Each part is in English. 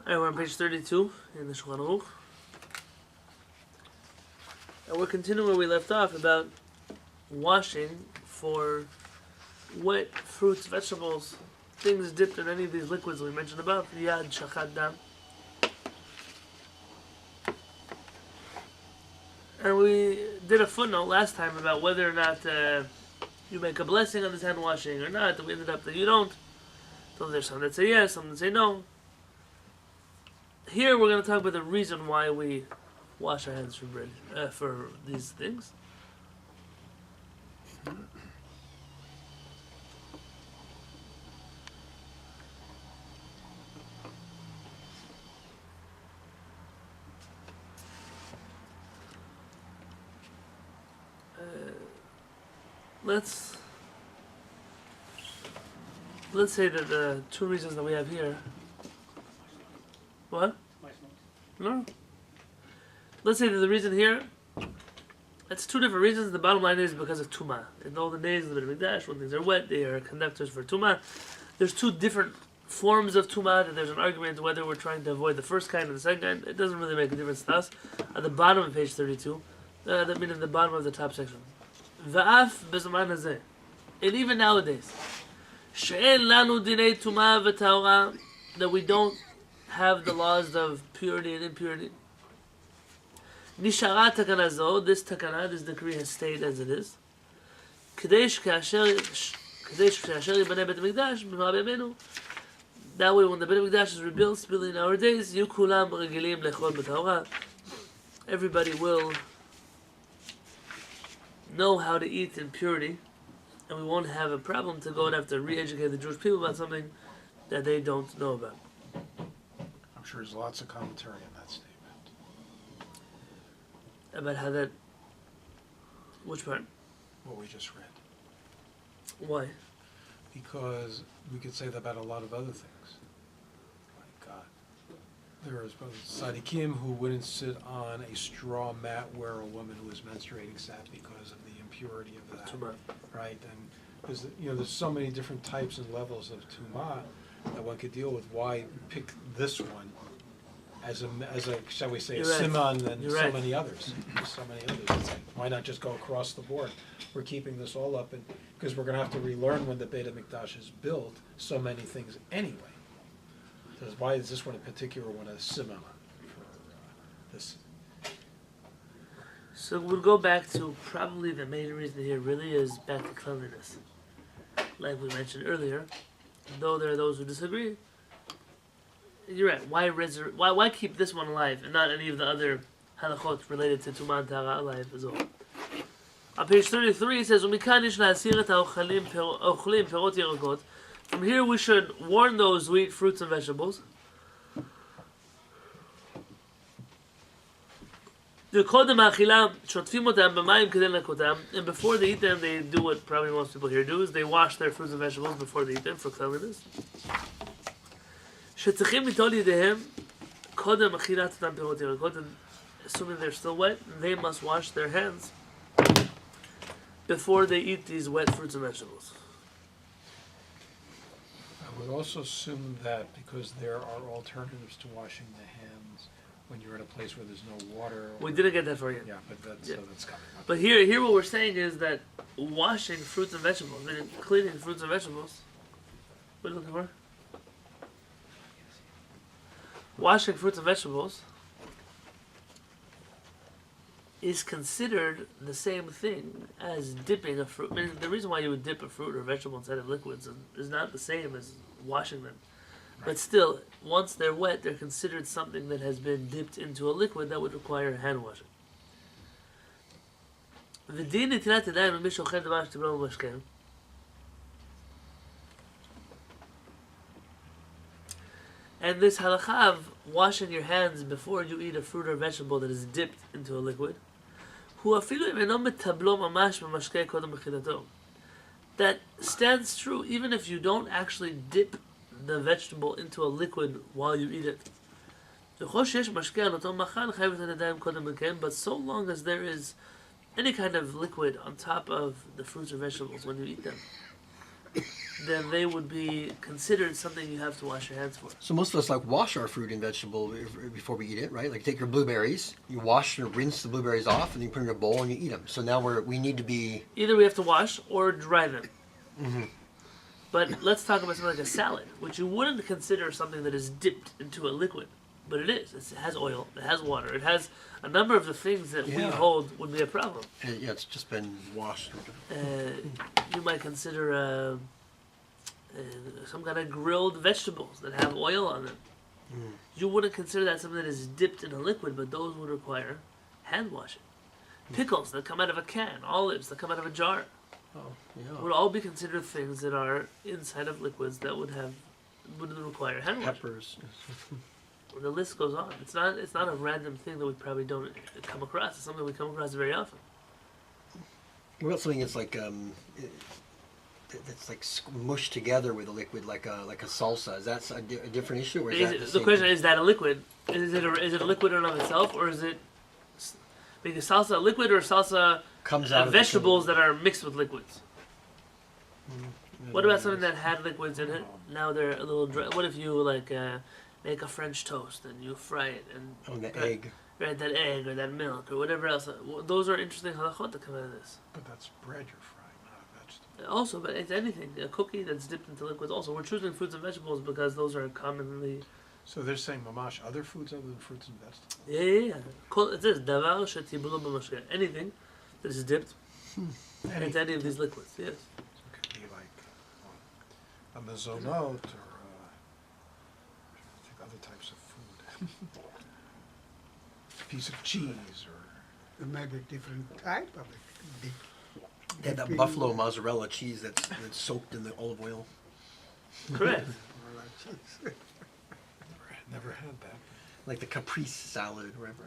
Alright, we're on page 32 in the Shulchan Aruch. And we're continuing where we left off about washing for wet fruits, vegetables, things dipped in any of these liquids we mentioned above. Yad, shachat, dam. And we did a footnote last time about whether or not you make a blessing on this hand washing or not. And we ended up that you don't. So there's some that say yes, some that say no. Here we're going to talk about the reason why we wash our hands for bread, for these things. Let's say that the two reasons that we have here. What? No. Let's say that the reason here, it's two different reasons. The bottom line is because of Tumah. In all the days of the Mikdash, when things are wet, they are conductors for Tumah. There's two different forms of Tumah, and there's an argument whether we're trying to avoid the first kind or the second kind. It doesn't really make a difference to us. At the bottom of page 32, that means at the bottom of the top section. Va'af b'zaman hazeh. And even nowadays, she'en lanu dinei Tumah v'tahora, that we don't have the laws of purity and impurity. Nishara takana zo, this takana, this decree has stayed as it is. Kadesh kasher yibaneh bet mikdash b'ma b'yamenu. That way, when the Bet Mikdash is rebuilt, in our days, yu kulam regilim lechol b'tahora. Everybody will know how to eat in purity, and we won't have a problem to go and have to re-educate the Jewish people about something that they don't know about. I'm sure there's lots of commentary on that statement. About how that... Which part? What we just read. Why? Because we could say that about a lot of other things. Like, there was tzaddikim who wouldn't sit on a straw mat where a woman who was menstruating sat because of the impurity of that. Tumah. Right? And because, there's so many different types and levels of tumah that one could deal with. Why pick this one as a shall we say, You're a right. siman than You're so right. many others? So many others. It's like, why not just go across the board? We're keeping this all up, and because we're going to have to relearn when the Beit HaMikdash is built so many things anyway. Because why is this one in particular one a siman for this? So we'll go back to probably the main reason here really is back to cleanliness. Like we mentioned earlier, though there are those who disagree, you're right. Why keep this one alive and not any of the other halachot related to Tumah and Tahara alive as well? On page 33 it says, "Umikan ish la'asir et ha'ochalim perot yerokot." From here we should warn those who eat fruits and vegetables. And before they eat them, they do what probably most people here do, is they wash their fruits and vegetables before they eat them for cleanliness. Assuming they're still wet, they must wash their hands before they eat these wet fruits and vegetables. I would also assume that because there are alternatives to washing the hands when you're in a place where there's no water. We didn't get that far yet. Yeah, but that's coming up. But here what we're saying is that washing fruits and vegetables, and cleaning fruits and vegetables, what are you looking for? Washing fruits and vegetables is considered the same thing as dipping a fruit. I mean, the reason why you would dip a fruit or vegetable inside of liquids is not the same as washing them. Right. But still, once they're wet, they're considered something that has been dipped into a liquid that would require hand washing. And this halakha of washing your hands before you eat a fruit or vegetable that is dipped into a liquid, that stands true even if you don't actually dip the vegetable into a liquid while you eat it. But so long as there is any kind of liquid on top of the fruits or vegetables when you eat them, then they would be considered something you have to wash your hands for. So most of us like wash our fruit and vegetable before we eat it, right? Like take your blueberries, you wash and rinse the blueberries off, and then you put them in a bowl and you eat them. So now we need to be Either we have to wash or dry them. But let's talk about something like a salad, which you wouldn't consider something that is dipped into a liquid. But it is. It has oil, it has water, it has a number of the things that we Yeah. hold would be a problem. yeah, it's just been washed. You might consider some kind of grilled vegetables that have oil on them. You wouldn't consider that something that is dipped in a liquid, but those would require hand washing. Pickles that come out of a can, olives that come out of a jar, Oh, yeah. would all be considered things that are inside of liquids that would require hand washing. Peppers. The list goes on. It's not a random thing that we probably don't come across. It's something we come across very often. What about something that's like that's like mushed together with a liquid, like a salsa? Is that a different issue, or is that The question is that a liquid? Is it a liquid in and of itself, or is it because salsa a liquid or salsa comes out of the vegetables that are mixed with liquids? Yeah, What about there something is. that had liquids in it? Now they're a little dry. What if you make a French toast and you fry it and on the egg? right, that egg or that milk or whatever else? Those are interesting halachot that come out of this. But that's bread you're frying, not a vegetable. Also, but it's anything. A cookie that's dipped into liquids. Also, we're choosing fruits and vegetables because those are commonly. So they're saying mamash other foods other than fruits and vegetables. Yeah. It says davar shetiblu b'mashke. Anything that is dipped into any of these liquids. Yes. So it could be like a mezonot or I think other types of food. A piece of cheese or Maybe different type of it. They have that buffalo mozzarella cheese that's soaked in the olive oil. Correct. never had that. Like the caprese salad or whatever.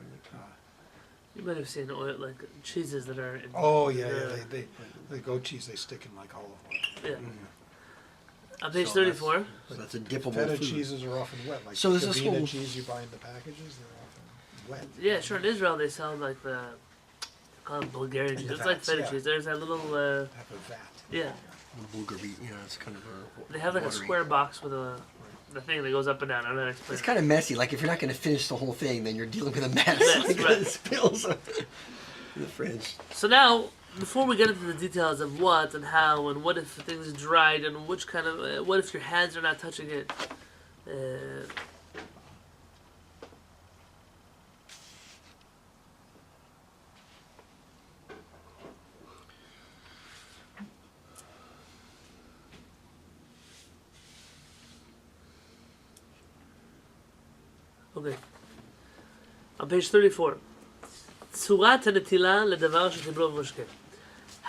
You might have seen oil like cheeses that are. In, Oh yeah, they goat cheese they stick in like olive oil. Yeah. On page So 34. So that's a dippable Feta food. cheeses are often wet. Like So there's the this Vienna whole- cheese you buy in the packages, they're often wet. Yeah, sure. In Israel, they sell like the call it Bulgarian cheese. the It's like vats, feta yeah. cheese. There's that little. Have a vat. Yeah. Bulgari, yeah, it's kind of a. They have like a watery. square box with the thing that goes up and down. I'm not explaining. It's kind of messy. Like if you're not going to finish the whole thing, then you're dealing with a mess. Mess, Like, right. it spills in the fridge. So now, before we get into the details of what and how and what if things dried and which kind of what if your hands are not touching it, okay. On page 34. צורת הנטילה לדבר שתבלו במשקה.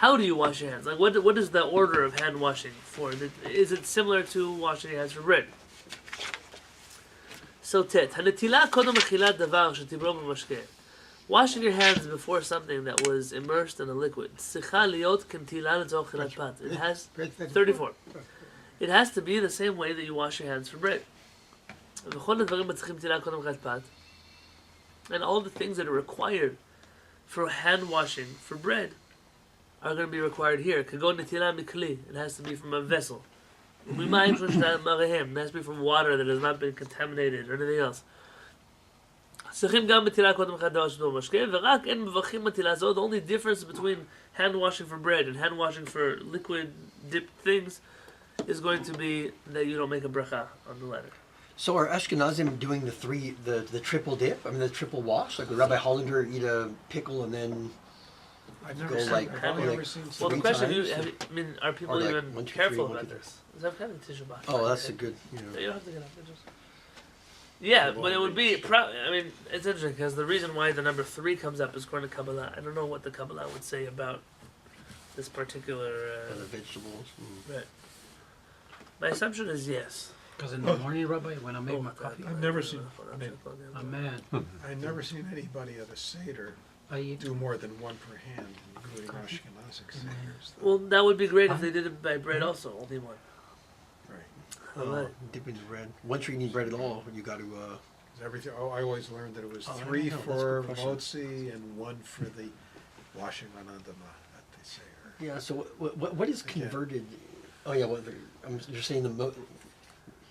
How do you wash your hands? Like, what is the order of hand washing for? Is it similar to washing your hands for bread? So, הנטילה קודם אכילת דבר שתבלו במשקה. Washing your hands before something that was immersed in a liquid. צריכה להיות כנטילה לצורך אכילת פת. It has 34. It has to be the same way that you wash your hands for bread. וכל הדברים מצריכים נטילה קודם אכילת פת. And all the things that are required for hand washing for bread are going to be required here. כגון נטילה מכלי. It has to be from a vessel. וממים מריהם. It has to be from water that has not been contaminated or anything else. צריכים גם נטילה קודם אחד דבר שתבלו במשקה, ורק אין מברכים נטילה זו. The only difference between hand washing for bread and hand washing for liquid dipped things is going to be that you don't make a bracha on the latter. So are Ashkenazim doing the triple dip? I mean, the triple wash? Like would Rabbi Hollander eat a pickle and then I've never go seen. like, I've only like ever seen. Well, the Three question times? are people Or like even 1, 2, 3, careful 1, about 2, this? Is that kind of tissue box? oh, that's a good, You don't have to get up. Yeah, but it would be. I mean, it's interesting because the reason why the number 3 comes up is according to Kabbalah. I don't know what the Kabbalah would say about this particular. the vegetables. Right. My assumption is yes. Because in the morning, Rabbi, when I make my coffee, I've never seen. I'm mad. I've never seen anybody at a seder I eat. do more than one per hand, including Ashkenazic seders. Well, that would be great if they did it by bread also, only one. Right. Dip into bread. Once you're eating bread at all, you got to. Everything. Oh, I always learned that it was Oh, I don't 3 know. That's a for good question. motzi and 1 for the washing on adama that they say. Or, Yeah. So what is Again. converted? Oh yeah. What? you're saying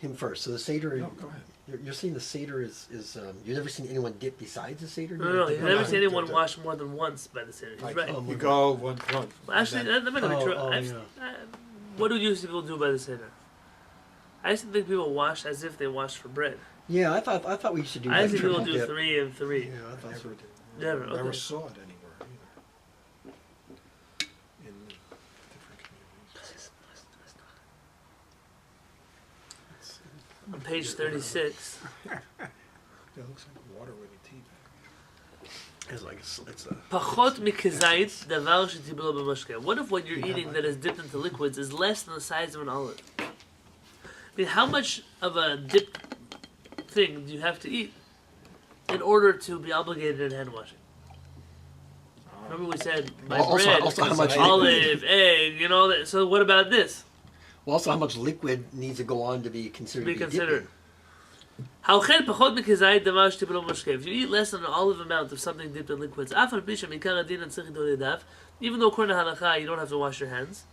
him first. So the Seder. No, go ahead. You're saying the Seder is you've never seen anyone dip besides the Seder? No, you've never seen anyone no. wash more than once by the Seder. He's Like, right. you go one. Well, actually, that might not be true. What do usually people do by the Seder? I used to think people wash as if they washed for bread. Yeah, I thought we used to do. I one see people triple do dip. 3 and 3. Yeah, I thought so. Never did. Never, Never okay. saw it anywhere either. In different communities. On page 36. Yeah, it looks like water with a tea bag. It's like it's a. Pachot mikizait davar shetiblo b'mashke. What if what you're eating that is dipped into liquids is less than the size of an olive? I mean, how much of a dipped thing do you have to eat in order to be obligated in hand washing? Remember we said by bread, Also how much olive, egg, you know that. So what about this? Well, also how much liquid needs to go on to be considered. Be to be considered. dipping. Hauchen pachot mikizait davar shetiblo b'mashke. If you eat less than an olive amount of something dipped in liquids, af al pi shemikar adin tzarich lidol yadav, even though according to halakha you don't have to wash your hands.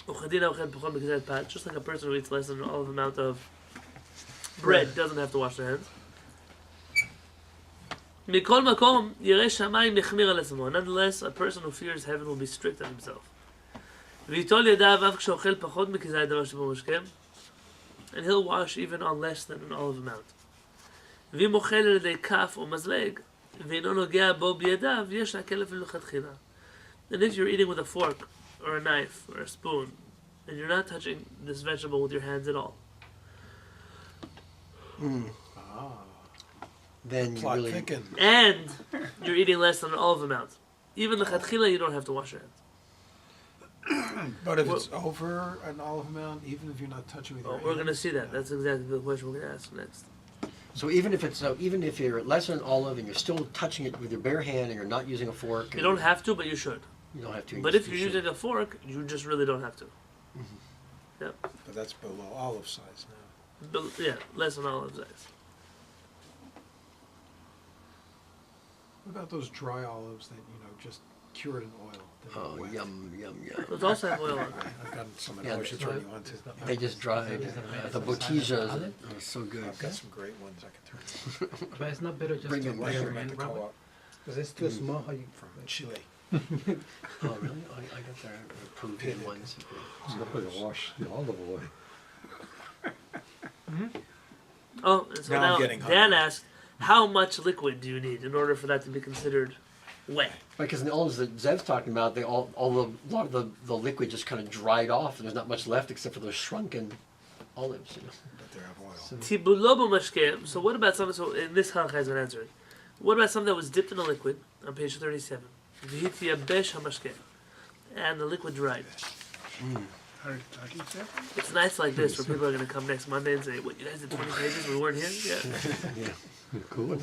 Just like a person who eats less than an olive amount of bread doesn't have to wash their hands. מכל מקום, ירא שמיים יחמיר על עצמו. Nonetheless, a person who fears heaven will be strict on himself. ויטול ידיו אף כשאוכל פחות מכזית דבר שבו משקה, and he'll wash even on less than an olive amount. ואם אוכל על ידי כף או מזלג, ואינו נוגע בו בידיו, יש להקל אפילו לכתחילה. And if you're eating with a fork, or a knife, or a spoon, and you're not touching this vegetable with your hands at all, Then you Plot really. thicken. and you're eating less than an olive amount, even the chatchila, you don't have to wash your hands. But if it's over an olive amount, even if you're not touching with your We're going to hands, see that. That's exactly the question we're going to ask next. So even if you're less than an olive and you're still touching it with your bare hand and you're not using a fork. You don't have to, but you should. You don't have to. But if you're using a fork, you just really don't have to. Yep. but that's below olive size now. But, yeah, less than olive size. What about those dry olives that just cured in oil? They're Oh, wet. yum. Those also have oil on them. I've got some Yeah, I should turn you on to. They just dried the botijas. It was so good. I've got some great ones I can turn you But it's not better just Bring to it wash there. your on hand, at the Rabbi? co-op Because it's too small. How you from Chile. Oh really? I got their Peruvian ones. Wash the olive oil. Oh, and so Now I'm now getting Dan hungry. asked, how much liquid do you need in order for that to be considered wet? Because in the olives that Zev's talking about, a lot of the liquid just kind of dried off, and there's not much left except for those shrunken olives. But they have oil. Tibulobo mashke. So what about something? So in this halakha has been answered. What about something that was dipped in a liquid on page 37? V'hitiyabesh hamashke, and the liquid dried. It's nights like this where people are going to come next Monday and say, "What, you guys did 20 pages? We weren't here." Yeah. Cool.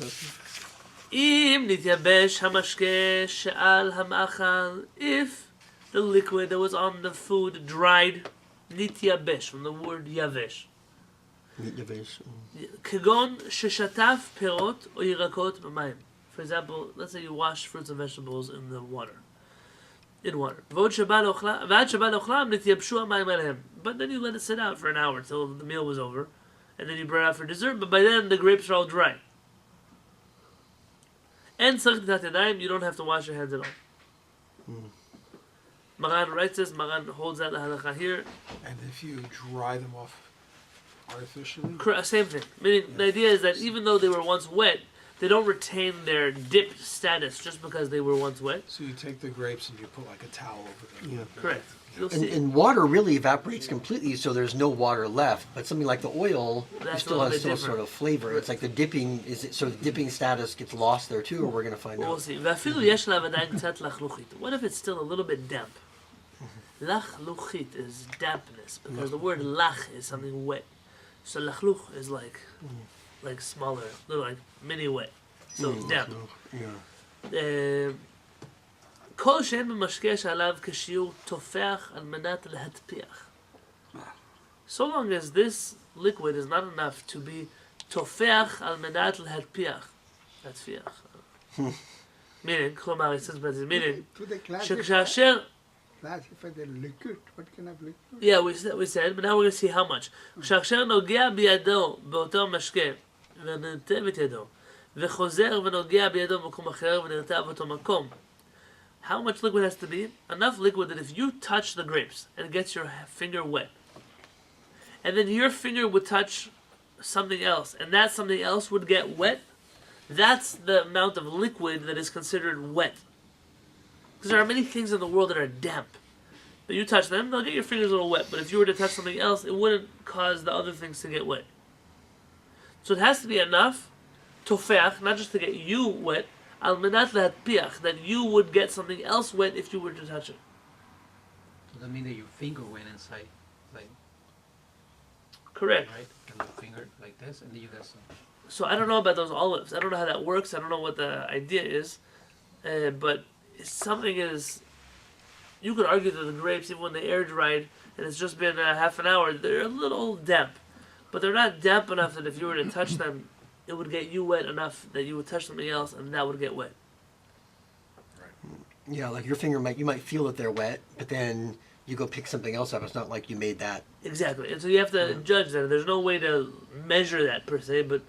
אם נתייבש המשקה שעל המאכל, if the liquid that was on the food dried, נתייבש, from the word יבש. כגון ששטף פירות או ירקות במים. For example, let's say you wash fruits and vegetables in the water. In water. ועד שבא לאוכלם נתייבשו המים עליהם. But then you let it sit out for an hour till the meal was over, and then you brought it out for dessert, but by then the grapes are all dry. And tzarich netilat yadayim, you don't have to wash your hands at all. Maran writes this, Maran holds out the halakha here. And if you dry them off artificially, Same thing. Meaning, the idea is that even though they were once wet, they don't retain their dipped status just because they were once wet. so you take the grapes and you put like a towel over them. Correct. You'll And, see. and water really evaporates completely, so there's no water left. But something like the oil, it That's a still little has bit some sort different. of flavor. It's like the dipping so the dipping status gets lost there too, or we're gonna find We'll out. see. ואפילו יש לה עדיין קצת לחלוכית. What if it's still a little bit damp? Lachluchit is dampness, because the word lach is something wet. So lachluch is like smaller, little like mini wet. So it's damp. Yeah. כל שאין במשקה שעליו כשיעור תופח על מנת להתפיח. So long as this liquid is not enough to be תופח על מנת להתפיח. להתפיח. Meaning, כלומר, it says, meaning, to the class. שכאשר That's if they're liquid. What kind of liquid? Yeah, we said, but now we're going to see how much. כשהכשר נוגע בידו באותו משקה ונרטב את ידו וחוזר ונוגע בידו במקום אחר ונרטב באותו מקום. How much liquid has to be? Enough liquid that if you touch the grapes and it gets your finger wet, and then your finger would touch something else, and that something else would get wet, that's the amount of liquid that is considered wet. Because there are many things in the world that are damp. But you touch them, they'll get your fingers a little wet. But if you were to touch something else, it wouldn't cause the other things to get wet. So it has to be enough, tofeach, not just to get you wet, al menat lehatpiach, that you would get something else wet if you were to touch it. Does that mean that your finger went inside, like, Correct. right? And your finger like this, and then you got some. So I don't know about those olives. I don't know how that works. I don't know what the idea is. But something is... You could argue that the grapes, even when they air dried and it's just been half an hour, they're a little damp. But they're not damp enough that if you were to touch them, it would get you wet enough that you would touch something else and that would get wet. Yeah, like your finger you might feel that they're wet, but then you go pick something else up. It's not like you made that. Exactly. And so you have to judge that. There's no way to measure that per se, but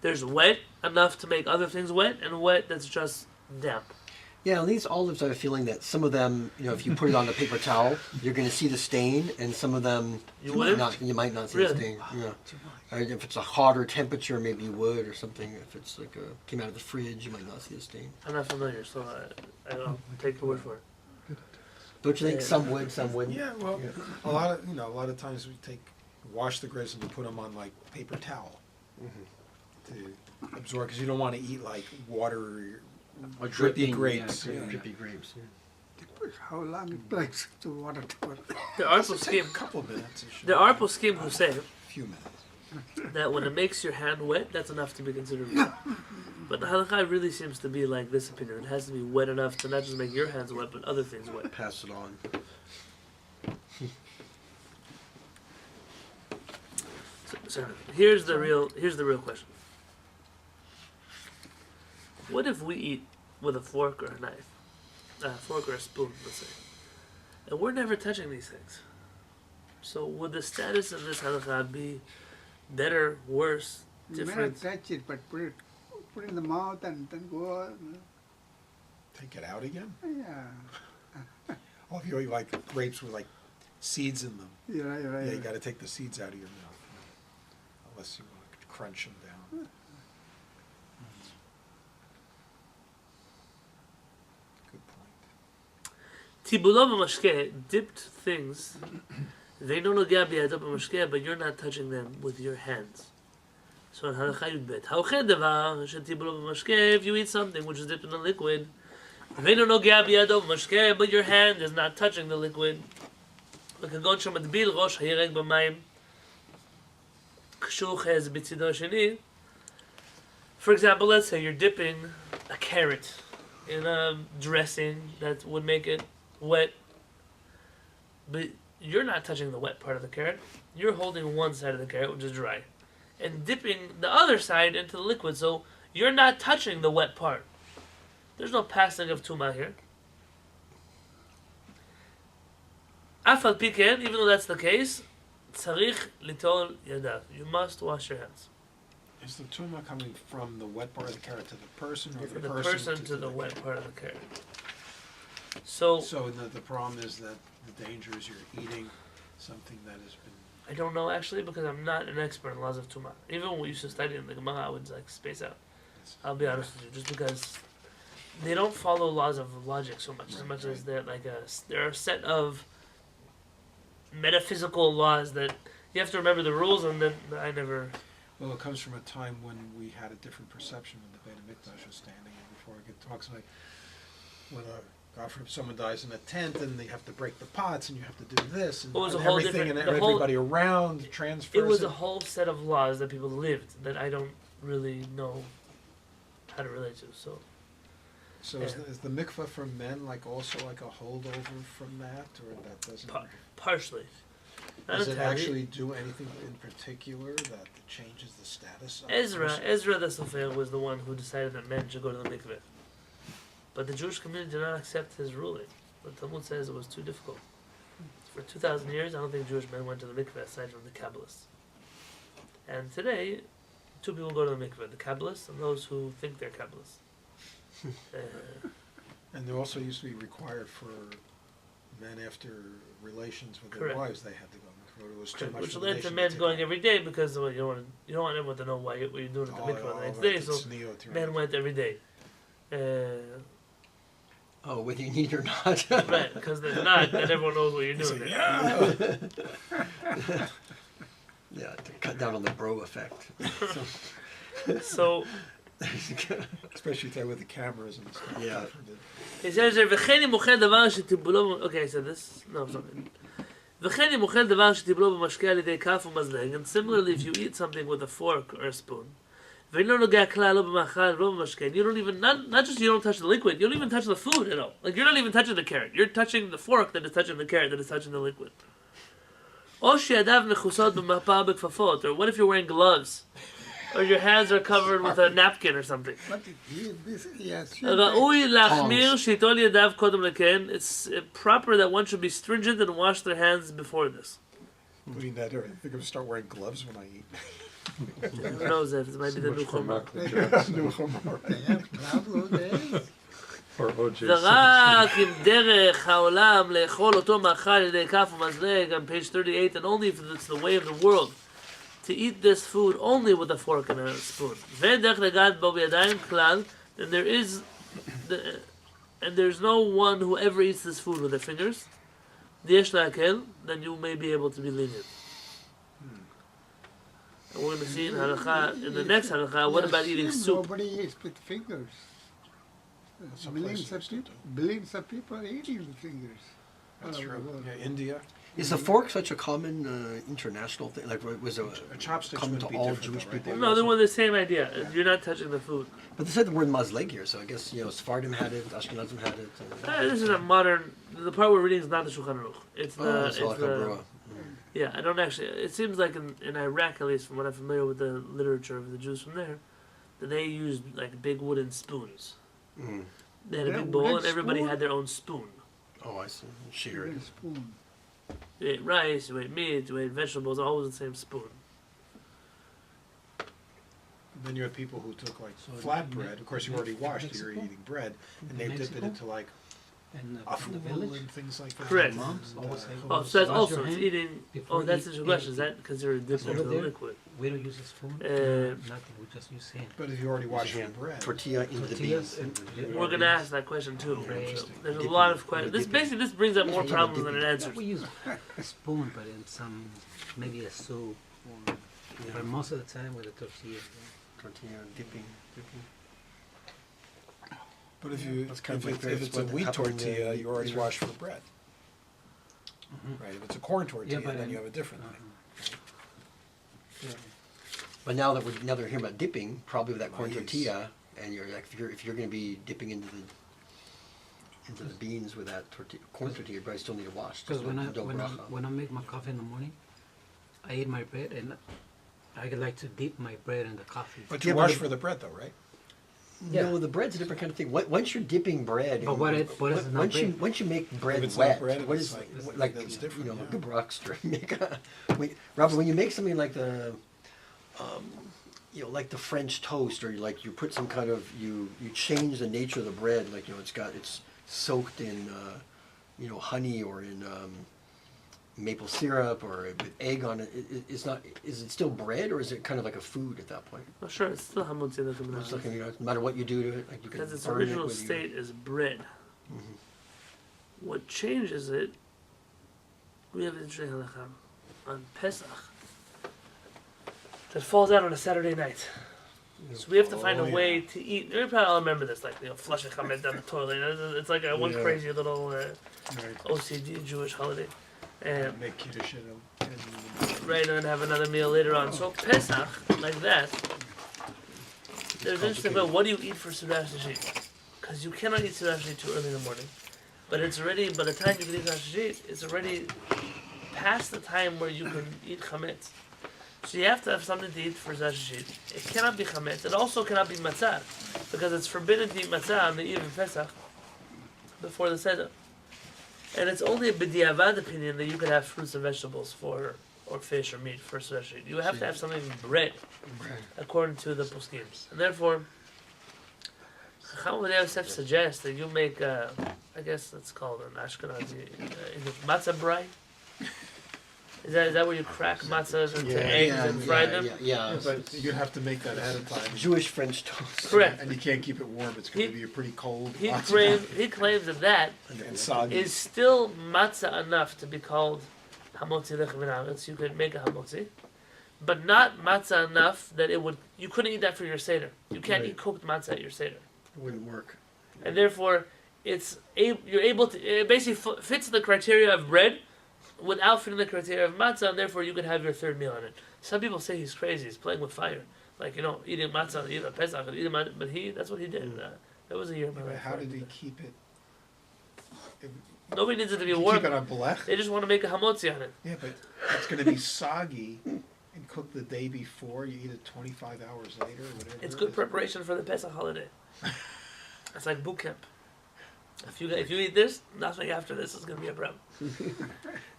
there's wet enough to make other things wet and wet that's just damp. Yeah, and these olives, I have a feeling that some of them, if you put it on the paper towel, you're going to see the stain, and some of them You might would? you might not see Really? the stain. Yeah. Or if it's a hotter temperature, maybe you would, or something. If it's like came out of the fridge, you might not see the stain. I'm not familiar, so I'll take your word for it. Don't you think Yeah. some would, some wouldn't? Yeah, well, a lot of times we wash the grapes and we put them on like paper towel to absorb, because you don't want to eat like watery Or drippy dripping, grapes. yeah, Yeah. Drippy grapes. Yeah. How long it takes to water to work? There are Take poskim. a couple of minutes. It should There are poskim who say a few minutes. that when it makes your hand wet, that's enough to be considered wet. But the halakha really seems to be like this opinion. It has to be wet enough to not just make your hands wet, but other things wet. Pass it on. So here's the real question. What if we eat with a fork or a knife, a fork or a spoon, let's say, and we're never touching these things? So would the status of this halakha be better, worse, You may not different? touch it, but put it in the mouth and then go on. Take it out again. Yeah. Oh, if you eat like grapes with like seeds in them, You're right, you're right. yeah, you got to take the seeds out of your mouth, unless you want to crunch them down. Good point. Tibulo b'mashke, dipped things, they no nogea biyado b'mashke, but you're not touching them with your hands. So in halakha yud bet, ha'oched davar shetibulo b'mashke, if you eat something which is dipped in a liquid, they no nogea biyado b'mashke, but your hand is not touching the liquid. וכגון שמטביל ראש הירק במים, כשהוא אוחז בצידו השני. For example, let's say you're dipping a carrot in a dressing that would make it wet, but you're not touching the wet part of the carrot. You're holding one side of the carrot, which is dry, and dipping the other side into the liquid, so you're not touching the wet part. There's no passing of tumah here. Afal piken, even though that's the case, tzarich litol yadav. You must wash your hands. Is the tuma coming from the wet part of the carrot to the person, or From the the person person to the wet carrot? part of the carrot. So So the problem is that the danger is you're eating something that has been. I don't know actually, because I'm not an expert in laws of tumah. Even when we used to study in the Gemara, I would like space out. I'll be honest with you, just because they don't follow laws of logic so much, as much as they're like there are a set of metaphysical laws that you have to remember the rules, and then I never. Well, it comes from a time when we had a different perception when the Beit HaMikdash was standing, and before it talks like when God forbid someone dies in a tent and they have to break the pots and you have to do this and, It was a and whole everything and different- the whole- everybody around transfers. It was a whole set of laws that people lived that I don't really know how to relate to. So So is the mikvah for men like also like a holdover from that, or that doesn't? partially. Not Does it entirely. actually do anything in particular that changes the status of Ezra the person? the Sofer was the one who decided that men should go to the mikveh. But the Jewish community did not accept his ruling. The Talmud says it was too difficult. For 2,000 years, I don't think Jewish men went to the mikveh aside from the Kabbalists. And today, two people go to the mikveh, the Kabbalists and those who think they're Kabbalists. And there also used to be required for men after relations with their Correct. wives, they had to go. It was too much Which for the led to nation men take going on. every day because well, you don't want everyone to know what you're doing at the mikveh the next day. So men went every day. Oh, whether you need it or not. Right, because they're not, then everyone knows what you're doing. Yeah, to cut down on the bro effect. So Especially there with the cameras and stuff. Yeah. he says there, "V'chen im ochel davar shetibulo." Okay, I said this. No, I'm sorry. "V'chen im ochel davar shetibulo b'mashkeh al yedei kaf u'mazleg." And similarly, if you eat something with a fork or a spoon, "V'eino nogea klal lo b'machal lo b'mashkeh," you don't even not just you don't touch the liquid, you don't even touch the food at all. Like you're not even touching the carrot. You're touching the fork that is touching the carrot that is touching the liquid. Or what if you're wearing gloves? Or your hands are covered with a napkin or something. But yes. It's proper that one should be stringent and wash their hands before this. Putting that there, I think I'm going to start wearing gloves when I eat. Who knows if it might be the new chumrah. They have travel days. Or OJ. ורק אם דרך העולם לאכול אותו מאכל על ידי כף ומזלג on page 38, and only if it's the way of the world to eat this food only with a fork and a spoon. ואין דרך לגעת בו בידיים כלל, then and there's no one who ever eats this food with their fingers. ויש להקל, then you may be able to be lenient. And we're going to see in halacha, in the next halacha, what about eating soup? Nobody eats with fingers. Some Billions places of, billions of people are eating with fingers. That's all over true. the world. Yeah, India. Is a fork such a common international thing? Like, was A chopstick common would to be all different, Jewish though, right? people? No, they were the same idea. You're not touching the food. But they said the word mazleg here, so I guess, Sephardim had it, Ashkenazim had it. This is a modern. The part we're reading is not the Shulchan Aruch. It's the. It's like a broa. Yeah, I don't actually. It seems like in Iraq, at least from what I'm familiar with the literature of the Jews from there, that they used like big wooden spoons. Mm. They had a Yeah, big bowl, wooden and everybody spoon? had their own spoon. Oh, I see. Shared. With a spoon. You ate rice, you ate meat, you ate vegetables, all with the same spoon. Then you have people who took like flatbread. Of course, you already washed. You're eating bread, and they dip it Mexico? into like And a from the fool village, and things like that. Correct. moms always say, Oh, so that's wash also your it's hand eating. before Oh, that's you the eat question. Is anything. that considered dipped Over into the there? liquid? We don't use a spoon. Nothing. We just use hand. But if you already washed your bread, Tortilla into the Tortillas beans. and We're gonna ask that question too. Right. So there's a Dipping. lot of questions. This Dipping. basically brings up more Yeah, problems than it dipping. answers. we use a spoon, but in some maybe a soup. Or, But most of the time with a tortilla. Tortilla, dipping. but if you That's kind of if like it's a what wheat happened in tortilla, you already Israel. washed for bread, Mhm. right? If it's a corn tortilla, but then in- you have a different thing. But now that now they're hearing about dipping, probably with that corn Nice. tortilla, and you're like, if you're going to be dipping into the beans with that corn tortilla, you probably still need to wash. Because Just when I don't bracha. when I make my coffee in the morning, I eat my bread and I like to dip my bread in the coffee. But Yeah, you but wash the- for the bread, though, right? Yeah. No, the bread's a different kind of thing. Once you're dipping bread, But what is it not bread? once you make bread If it's wet, not bread, what it's is like- like that's different, yeah. good brockster. Robert, when you make something like the like the French toast, or you put some kind of you change the nature of the bread, like it's soaked in honey or in maple syrup or with egg on it. It's not. Is it still bread, or is it kind of like a food at that point? Well, sure, it's still hamon tzedek It's b'nachas. like, no matter what you do to it, like you can Because its burn original it with state is bread. Mhm. What changes it? We have an interesting halacha on Pesach that falls out on a Saturday night. So we have to find a Oh, way to eat. You probably all remember this, like flush a chametz down the toilet. It's like one Yeah. crazy little Right. OCD Jewish holiday. And Make kiddush at them. right, and then have another meal later on. So Pesach, like that, there's interesting about what do you eat for Sudah Shishit? Because you cannot eat Sudah Shishit too early in the morning. But it's already, by the time you can eat Sudah Shishit, it's already past the time where you can eat chametz. So you have to have something to eat for Sudah Shishit. It cannot be chametz. It also cannot be matzah, because it's forbidden to eat matzah on the eve of Pesach before the Seder. And it's only a b'diavad opinion that you could have fruits and vegetables for, or fish or meat for especially. You have to have something bread, according to the poskim. And therefore, Chacham Yosef suggests that you make, I guess it's called an Ashkenazi, matzah brai. Is that where you crack matzahs into eggs and fry them? Yeah. But you'd have to make that ahead of time. Jewish French toast. Correct. And you can't keep it warm. It's going to be a pretty cold. He claims that and soggy. is still matzah enough to be called hamotzi lechem v'naretz. You could make a hamotzi, but not matzah enough that you couldn't eat that for your seder. You can't eat cooked matzah at your seder. It wouldn't work. And therefore, you're able to. It basically fits the criteria of bread, without fitting the criteria of matzah, and therefore you could have your third meal on it. Some people say he's crazy. He's playing with fire, like eating matzah, eating Pesach, eating matzah. But that's what he did. That was a year. But how did he keep it? Nobody needs it to be Keep warm. it on blech? They just want to make a hamotzi on it. Yeah, but it's going to be soggy and cooked the day before. You eat it 25 hours later or whatever. It's good preparation for the Pesach holiday. It's like boot camp. If you eat this, nothing after this is going to be a problem.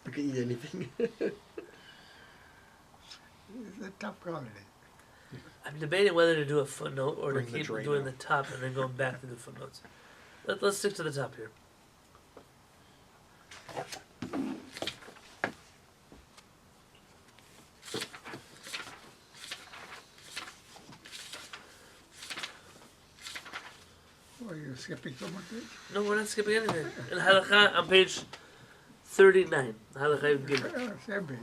You can eat anything. It's a tough holiday. I'm debating whether to do a footnote or Bring to the keep drain doing out. the top and then going back to do footnotes. Let's stick to the top here. Oh, you're skipping so much. No, we're not skipping anything. In Halakha on page 39. Halakha Gimel. Same page.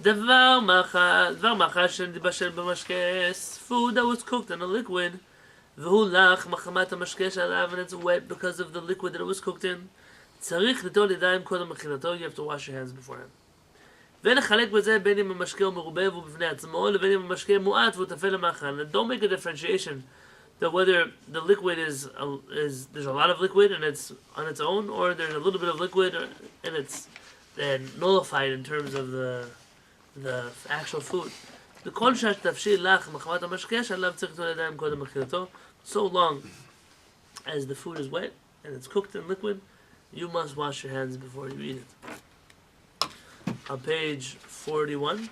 דבר מאכל שנתבשל במשקה, food that was cooked in a liquid, והוא לח מחמת המשקה שעליו, and it's wet because of the liquid that it was cooked in. צריך לטול ידיים קודם מכינתו, you have to wash your hands beforehand. ונחלק בזה בין אם המשקה הוא מרובה והוא בפני עצמו, לבין אם המשקה מועט והוא טפל למאכל. And don't make a differentiation that whether the liquid is there's a lot of liquid and it's on its own, or there's a little bit of liquid and it's then nullified in terms of the actual food. The contrast תבשיל לך מחמת המשקה שעליו צריך לטול ידיים קודם מכינתו. So long as the food is wet and it's cooked in liquid, you must wash your hands before you eat it. On page 41,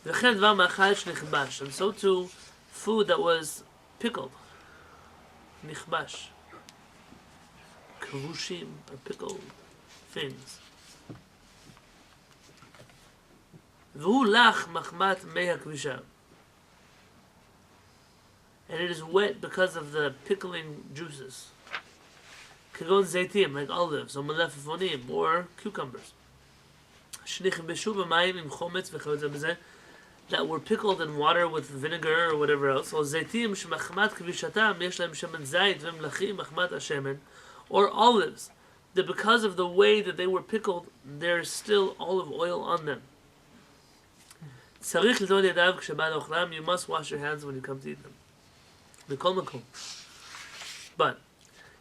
וכן דבר מאכל שנכבש, and so too food that was pickled, נכבש, כבושים, or pickled things. והוא לך מחמת מי הכבישה. And it is wet because of the pickling juices. כגון זיתים, like olives, או מלפפונים, or cucumbers. שנכבשו במים עם חומץ וכיוצא בזה, that were pickled in water with vinegar or whatever else, או זיתים שמחמת כבישתם יש להם שמן זית ומלחים מחמת השמן, or olives, that because of the way that they were pickled, there's still olive oil on them. צריך לטול ידיו כשבא לאוכלם, you must wash your hands when you come to eat them. בכל מקום. But,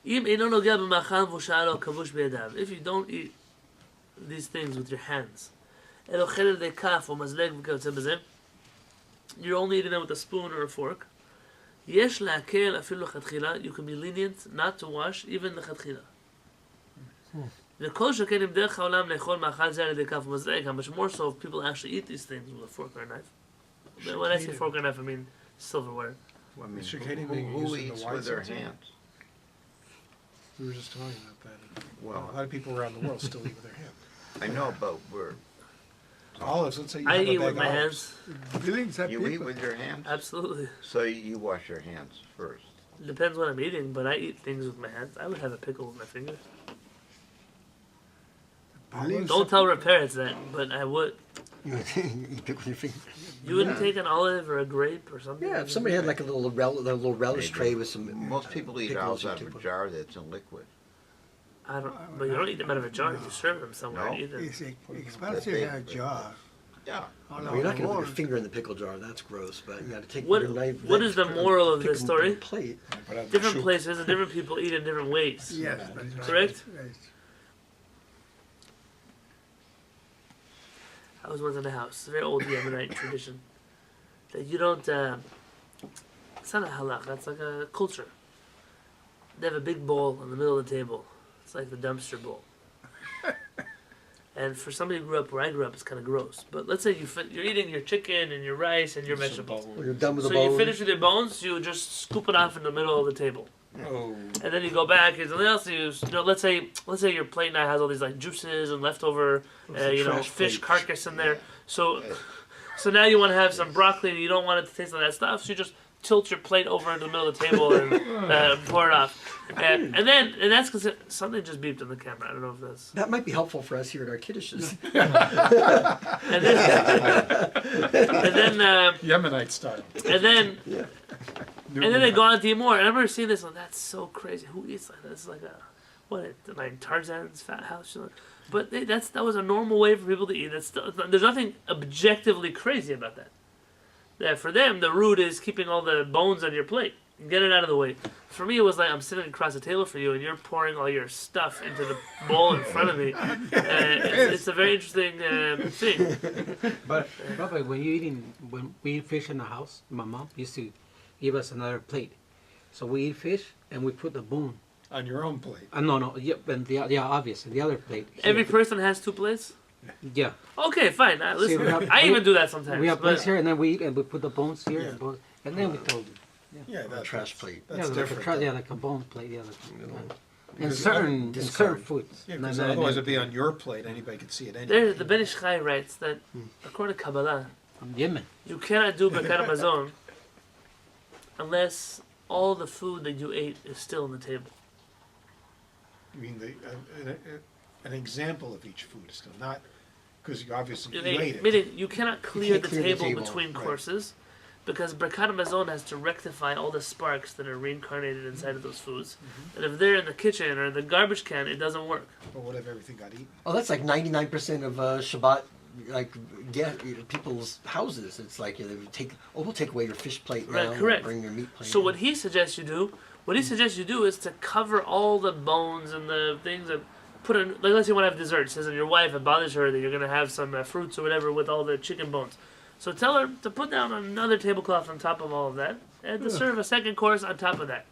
אם אינו נוגע במאכל מבושל או כבוש בידיו, if you don't eat these things with your hands, אלא אוכל על ידי כף או מזלג וכיוצא בזה, you're only eating them with a spoon or a fork, יש להקל אפילו לכתחילה, you can be lenient not to wash even לכתחילה. וכל שכן אם דרך העולם לאכול מאכל זה על ידי כף ומזלג, how much more so if people actually eat these things with a fork or a knife. When I say fork or knife, I mean silverware. Well, I mean, who eats with their hands? We were just talking about that. Well, A lot of people around the world still eat with their hands. I know, but Olives, let's say you I have a eat bag with my of olives. hands. Billings have you eat people. with your hands? Absolutely. So you wash your hands first. Depends what I'm eating, but I eat things with my hands. I would have a pickle with my fingers. Billings Don't have tell people. repairs that, but I would. You pick with your finger. You wouldn't take an olive or a grape or something? Yeah, if somebody had like a little relish Maybe. tray with some. Most people eat pickles olives out you of a put- jar that's in liquid. I don't. But you don't eat them out of a jar. You serve them somewhere No. and eat them. It's expensive in a jar. Yeah. all Well, you're not over the going to put your world. finger in the pickle jar. That's gross. But you got to take What- your knife. what is the moral of pick this them on story? a plate. But I'm Different sure- places and different people eat in different ways. Yes, that's right. Correct? Right. I was once in a house. It's a very old Yemenite tradition that you don't. It's not a halach. That's like a culture. They have a big bowl in the middle of the table. It's like the dumpster bowl. And for somebody who grew up where I grew up, it's kind of gross. But let's say you're eating your chicken and your rice and your Some vegetables. bowl. When you're done with So the bowl. you finish with your bones, you just scoop it off in the middle of the table. Oh. And then you go back and something else you know, let's say your plate now has all these like juices and leftover Trash fish plate. carcass in there. So now you want to have some broccoli and you don't want it to taste like that stuff, so you just tilt your plate over into the middle of the table and pour it off. And that's because something just beeped on the camera. I don't know if that's. That might be helpful for us here at our kiddishes. And then Yemenite style. and then New and then they one. go on to eat more. And I remember seeing this one. That's so crazy. Who eats like that? It's like like Tarzan's fat house. You know? But that was a normal way for people to eat. There's nothing objectively crazy about that. Yeah, for them, the root is keeping all the bones on your plate. Get it out of the way. For me, it was like I'm sitting across the table for you, and you're pouring all your stuff into the bowl in front of me. It's a very interesting thing. But Rabbi, when we eat fish in the house, my mom used to give us another plate. So we eat fish and we put the bone. On your own plate. No, yeah, and obviously the other plate. Every here. person has two plates? Yeah. Okay, fine. Listen, we have- I even do that sometimes. We have but- plates here, and then we eat, and we put the bones here, Yeah. and then we told them. Yeah, A that, trash plate. That's yeah, different. like a bone plate. Yeah, and Because certain discard. foods. Yeah, No, because no, otherwise no, it'd be on your plate. Anybody could see it anyway. There, the Ben Ish Chai writes that, according to Kabbalah, from Yemen. you cannot do Birkat Hamazon unless all the food that you ate is still on the table. I mean, an example of each food is still not, because you obviously You ate it. Meaning, you cannot clear can't the clear the table table, between right. courses because Birkat Hamazon has to rectify all the sparks that are reincarnated inside of those foods. And if they're in the kitchen or in the garbage can, it doesn't work. But what if everything got eaten? Oh, that's like 99% of Shabbat, like people's houses. It's like we'll take away your fish plate now. Right, correct. Bring your meat plate. So in. what he suggests you do is to cover all the bones and the things that put in. Like let's say you want to have dessert. It says, and your wife, it bothers her that you're going to have some fruits or whatever with all the chicken bones. So tell her to put down another tablecloth on top of all of that and to serve a second course on top of that.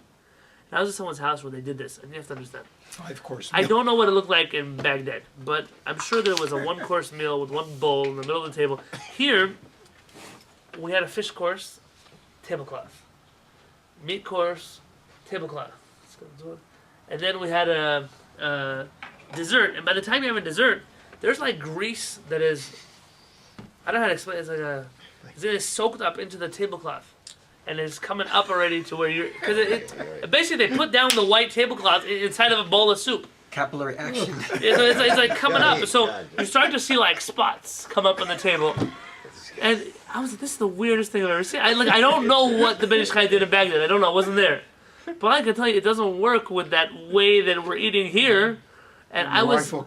And I was at someone's house where they did this, and you have to understand. 5-course I meal. don't know what it looked like in Baghdad, but I'm sure there was a one-course meal with one bowl in the middle of the table. Here, we had a fish course, tablecloth. Meat course, tablecloth. And then we had a dessert. And by the time you have a dessert, there's like grease that is, I don't know how to explain it. It's really soaked up into the tablecloth. And it's coming up already to where you're, because basically they put down the white tablecloth inside of a bowl of soup. Capillary action. It's like coming up. So you start to see like spots come up on the table. And I was like, this is the weirdest thing I've ever seen. I don't know what the Ben Ish Chai did in Baghdad. I don't know. I wasn't there. But I can tell you, it doesn't work with that way that we're eating here. And I was slightly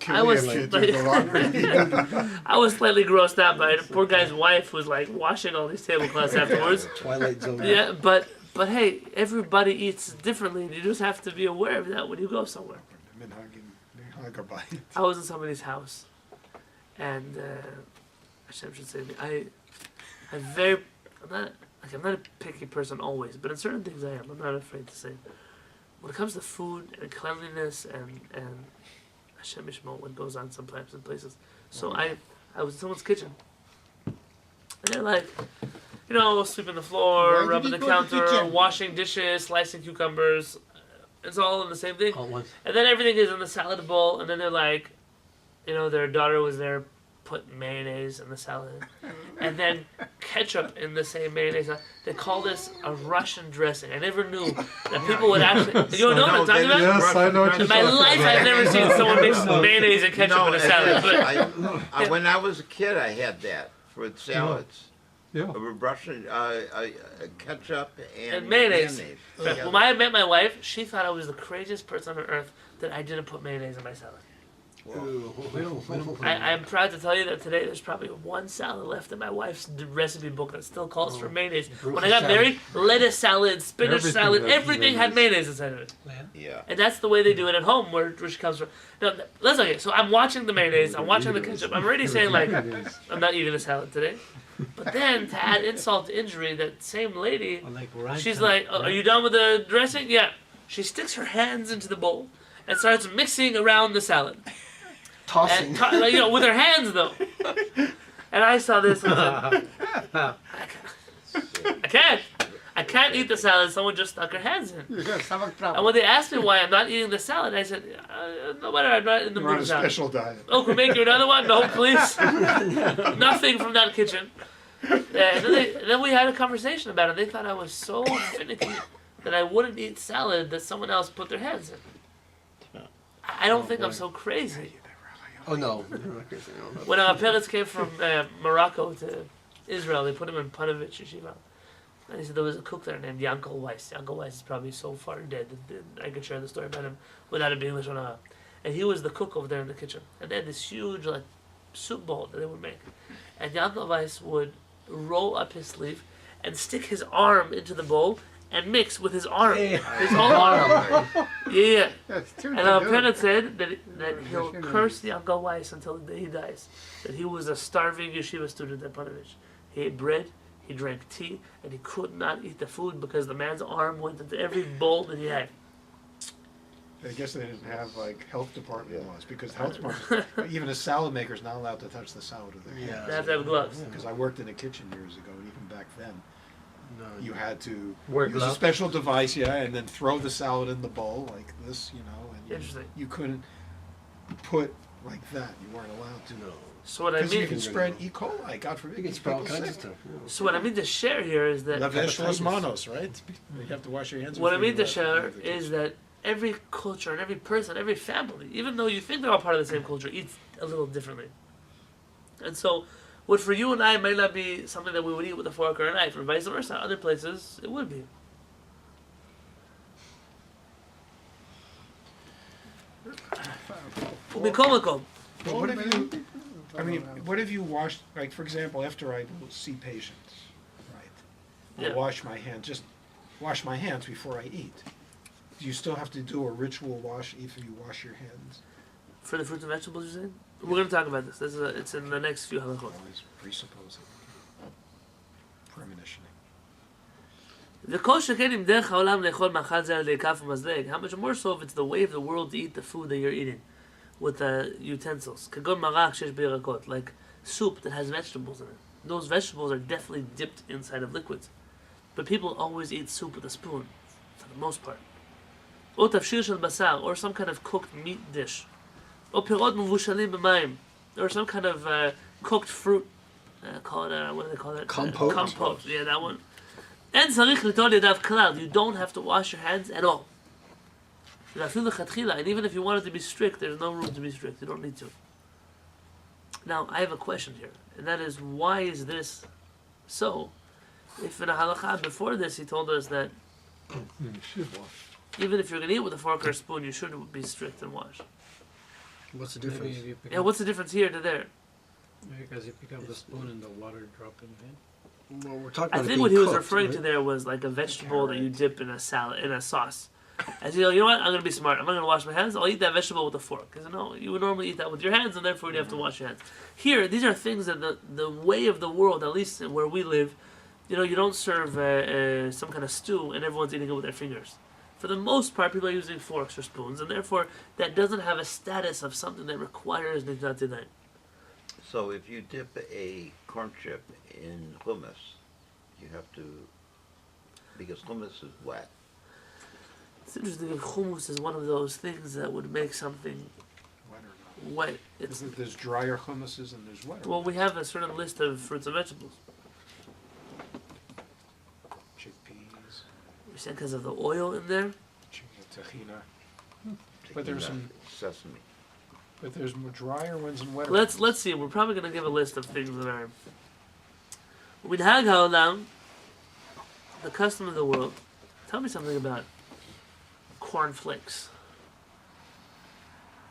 grossed out by it. Poor guy's wife was like washing all these tablecloths afterwards. Twilight Zone. Yeah, but hey, everybody eats differently. And you just have to be aware of that when you go somewhere. I was in somebody's house, and Hashem should save me. I'm not a picky person always, but in certain things I am. I'm not afraid to say. When it comes to food and cleanliness and Hashem Yishmol, what goes on sometimes in places. So I was in someone's kitchen, and they're like, sweeping the floor, Why did rubbing you the go to the counter, kitchen? washing dishes, slicing cucumbers. It's all in the same thing. All at once. And then everything is in the salad bowl, and then they're like, their daughter was there, put mayonnaise in the salad, and then ketchup in the same mayonnaise. They call this a Russian dressing. I never knew that people would actually. You know what I'm talking about? Yes, I know what you're In my talking life, about. I've never seen someone mix mayonnaise and ketchup in a salad. But When I was a kid, I had that for salads. Yeah. Russian ketchup and mayonnaise. together. when I met my wife, she thought I was the craziest person on earth that I didn't put mayonnaise in my salad. I'm proud to tell you that today there's probably one salad left in my wife's recipe book that still calls for mayonnaise. When I got married, lettuce salad, spinach Everything salad, has everything had mayonnaise inside of it. Yeah. And that's the way they do it at home, where she comes from. Now, let's okay. So I'm watching the mayonnaise, I'm watching the ketchup. I'm already saying like, I'm not eating a salad today. But then to add insult to injury, that same lady, she's like, oh, "Are you done with the dressing?" Yeah. She sticks her hands into the bowl and starts mixing around the salad. Tossing. And, like, with her hands though. And I saw this and I said, I can't eat the salad. Someone just stuck her hands in. You got stomach And problem. when they asked me why I'm not eating the salad, I said, no matter, I'm not in the We're on mood a for salad. special diet. Oh, can we make you another one? No, please. Nothing from that kitchen. And then we had a conversation about it. They thought I was so finicky that I wouldn't eat salad that someone else put their hands in. I don't think I'm so crazy. Oh no. When our parents came from Morocco to Israel, they put him in Panovich Yeshiva. And he said there was a cook there named Yankel Weiss. Yankel Weiss is probably so far dead that I could share the story about him without it being Lashon. And he was the cook over there in the kitchen. And they had this huge soup bowl that they would make. And Yankel Weiss would roll up his sleeve and stick his arm into the bowl and mix with his arm. His whole arm. Yeah. That's too And our to do. parents said that he'll curse Yankel Weiss until the day he dies. That he was a starving yeshiva student at Panovich. He ate bread, he drank tea, and he could not eat the food because the man's arm went into every bowl that he had. I guess they didn't have health department laws because health department, even a salad maker is not allowed to touch the salad with their hands. They have to have gloves. Because I worked in a kitchen years ago, and even back then, you had to Wear use a gloves? special device, and then throw the salad in the bowl like this, and Interesting. you couldn't put like that. You weren't allowed to. No. So what I Because you mean, can spread E. coli, God forbid. You can get spread all people kinds of sick. stuff. so what I mean to share here is that Lavesh los manos, right? You have to wash your hands. what I before mean you to share leave the is kitchen. that every culture and every person, every family, even though you think they're all part of the same culture, eats a little differently. And so, what for you and I might not be something that we would eat with a fork or a knife, or vice versa. Other places, it would be. Umikomako. But what if you? I mean, what if you wash? Like for example, after I see patients, right? I'll Yeah. wash my hands. Just wash my hands before I eat. Do you still have to do a ritual wash if you wash your hands? For the fruits and vegetables, you're saying? We're going to talk about this. It's in the next few halachot. Always presupposing. Premonitioning. וכל שכן אם דרך העולם לאכול מאכל זה על ידי כף ומזלג, how much more so if it's the way of the world to eat the food that you're eating with the utensils. כגון מרק שיש בירקות, like soup that has vegetables in it. Those vegetables are definitely dipped inside of liquids. But people always eat soup with a spoon, for the most part. או תבשיר של בשר, or some kind of cooked meat dish. או פירות מבושלים במים, or some kind of cooked fruit. Call it, what do they call it? Compote? Compote, yeah, that one. אין צריך ליטול ידיו כלל. You don't have to wash your hands at all. ואפילו לכתחילה, and even if you wanted to be strict, there's no room to be strict. You don't need to. Now, I have a question here, and that is, why is this so? If in a halakha before this, he told us that You should wash. even if you're going to eat with a fork or a spoon, you should be strict and wash. What's the difference? Maybe if you pick Yeah, up, what's the difference here to there? because you pick up the spoon and the water drop in your hand. Well, we're talking I about it think being what he was cooked, referring right? to there was like a vegetable that you dip in a salad, in a sauce. And you know what? I'm going to be smart. I'm not going to wash my hands. I'll eat that vegetable with a fork. Because no, you would normally eat that with your hands, and therefore you have to wash your hands. Here, these are things that the way of the world, at least where we live, you don't serve some kind of stew and everyone's eating it with their fingers. For the most part, people are using forks or spoons, and therefore that doesn't have a status of something that requires nidrat yadayim. So if you dip a corn chip in hummus, you have to, because hummus is wet. It's interesting. Hummus is one of those things that would make something Wet or not? wet. It's There's drier hummuses and there's wetter. well, we have a certain list of fruits and vegetables. Chickpeas, We said because of the oil in there. tahina. But there's some. Sesame. But there's more drier ones and wetter. Let's see. We're probably going to give a list of things that are. Minhag haolam, the custom of the world. Tell me something about cornflakes.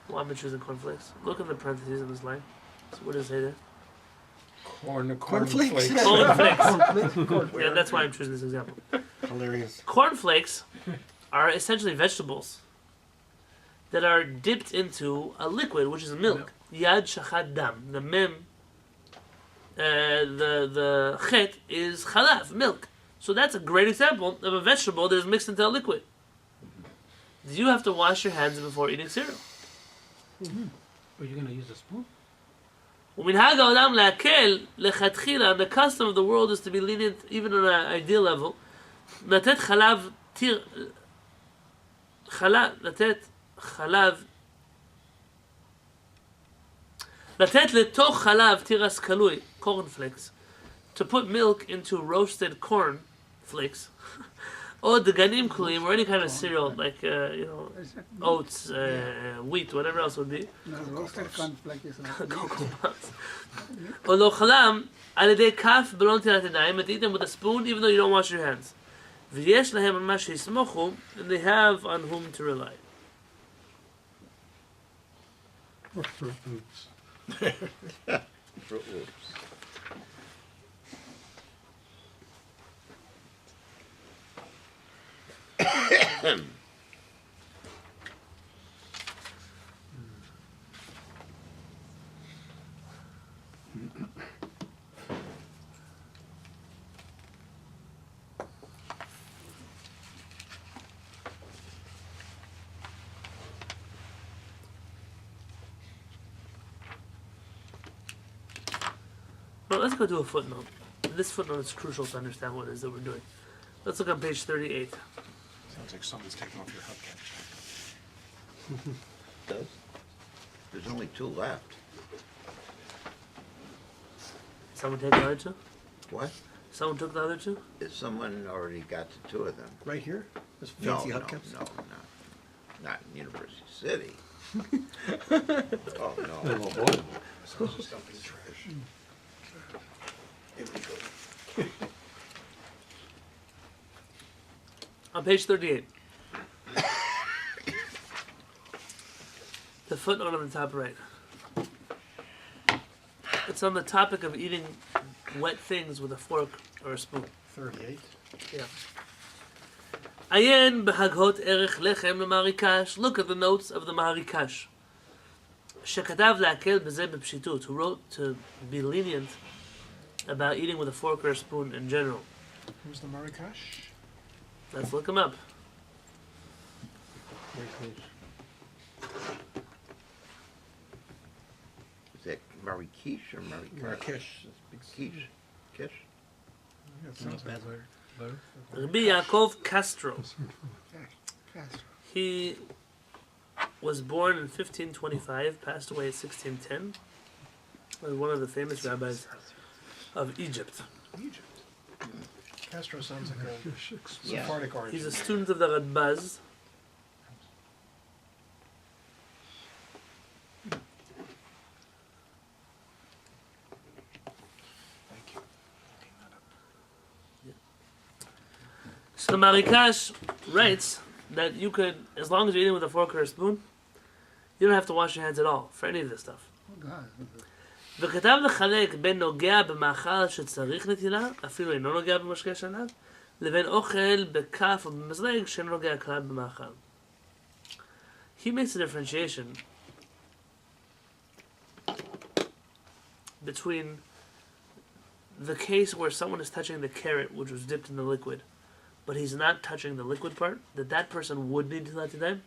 Why am I choosing cornflakes? Look in the parentheses in this line. So what does it say there? Cornflakes? Cornflakes. Yeah, that's why I'm choosing this example. Hilarious. Cornflakes are essentially vegetables that are dipped into a liquid, which is milk. Yad shachad dam. The mem, the chet is chalav, milk. So that's a great example of a vegetable that is mixed into a liquid. You have to wash your hands before eating cereal. Are you gonna use a spoon? ומנהג העולם להקל לכתחילה, the custom of the world is to be lenient even on an ideal level. לתת חלב לתת לתוך חלב תירס קלוי, cornflakes, to put milk into roasted corn flakes, or דגנים קלויים, or any kind of cereal, like, oats, wheat, whatever else would be. No, roasted cornflake is not. Cocoa Puffs. או לא חלם על ידי כף בלא נטילת ידיים, and eat them with a spoon even though you don't wash your hands. ויש להם על מה שיסמוכו, and they have on whom to rely. Or Fruit Loops. Fruit Loops. Well, let's go to a footnote. This footnote is crucial to understand what it is that we're doing. Let's look on page 38. Sounds like someone's taking off your hubcap. Does? There's only 2 left. Someone take the other 2? What? Someone took the other 2? Is someone already got to 2 of them? Right here? Those No, fancy no, hubcaps? no, not in University City. Oh, no. Oh, boy. Someone's just dumping trash. Here we go. On page 38. The footnote on the top right. It's on the topic of eating wet things with a fork or a spoon. 38. Yeah. Ayen בהגהות ערך לחם למעריקש. Look at the notes of the מעריקש. שכתב להקל בזה בפשיטות. Who wrote to be lenient about eating with a fork or a spoon in general. Who's the Marikash? Let's look him up. Is that Marrakesh or Marrakesh? Marrakesh. Kish? Kish? Yeah, it sounds bad. Rabbi Yaakov Castro. Castro. He was born in 1525, passed away at 1610. Was one of the famous rabbis of Egypt. Egypt. Castro sounds like a Yeah. Sephardic origin. He's a student of the Radbaz. Thank you. Looking that up. So the Marikash writes that you could, as long as you're eating with a fork or a spoon, you don't have to wash your hands at all for any of this stuff. Oh, God. וכתב לחלק בין נוגע במאכל שצריך נטילה, אפילו אינו נוגע במשקה שנב, לבין אוכל בכף או במזלג שאינו נוגע כלל במאכל. He makes a differentiation between the case where someone is touching the carrot which was dipped in the liquid, but he's not touching the liquid part, that person would need to let it in,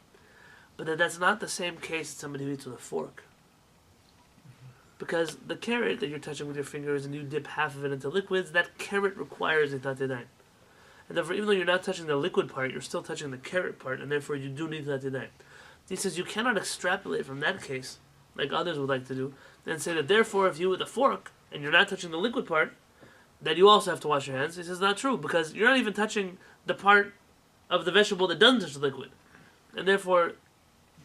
but that's not the same case as somebody who eats with a fork. Because the carrot that you're touching with your fingers and you dip half of it into liquids, that carrot requires nitat yadayim. And therefore, even though you're not touching the liquid part, you're still touching the carrot part, and therefore you do need nitat yadayim. He says you cannot extrapolate from that case, like others would like to do, and say that therefore if you with a fork, and you're not touching the liquid part, that you also have to wash your hands. He says not true, because you're not even touching the part of the vegetable that doesn't touch the liquid. And therefore,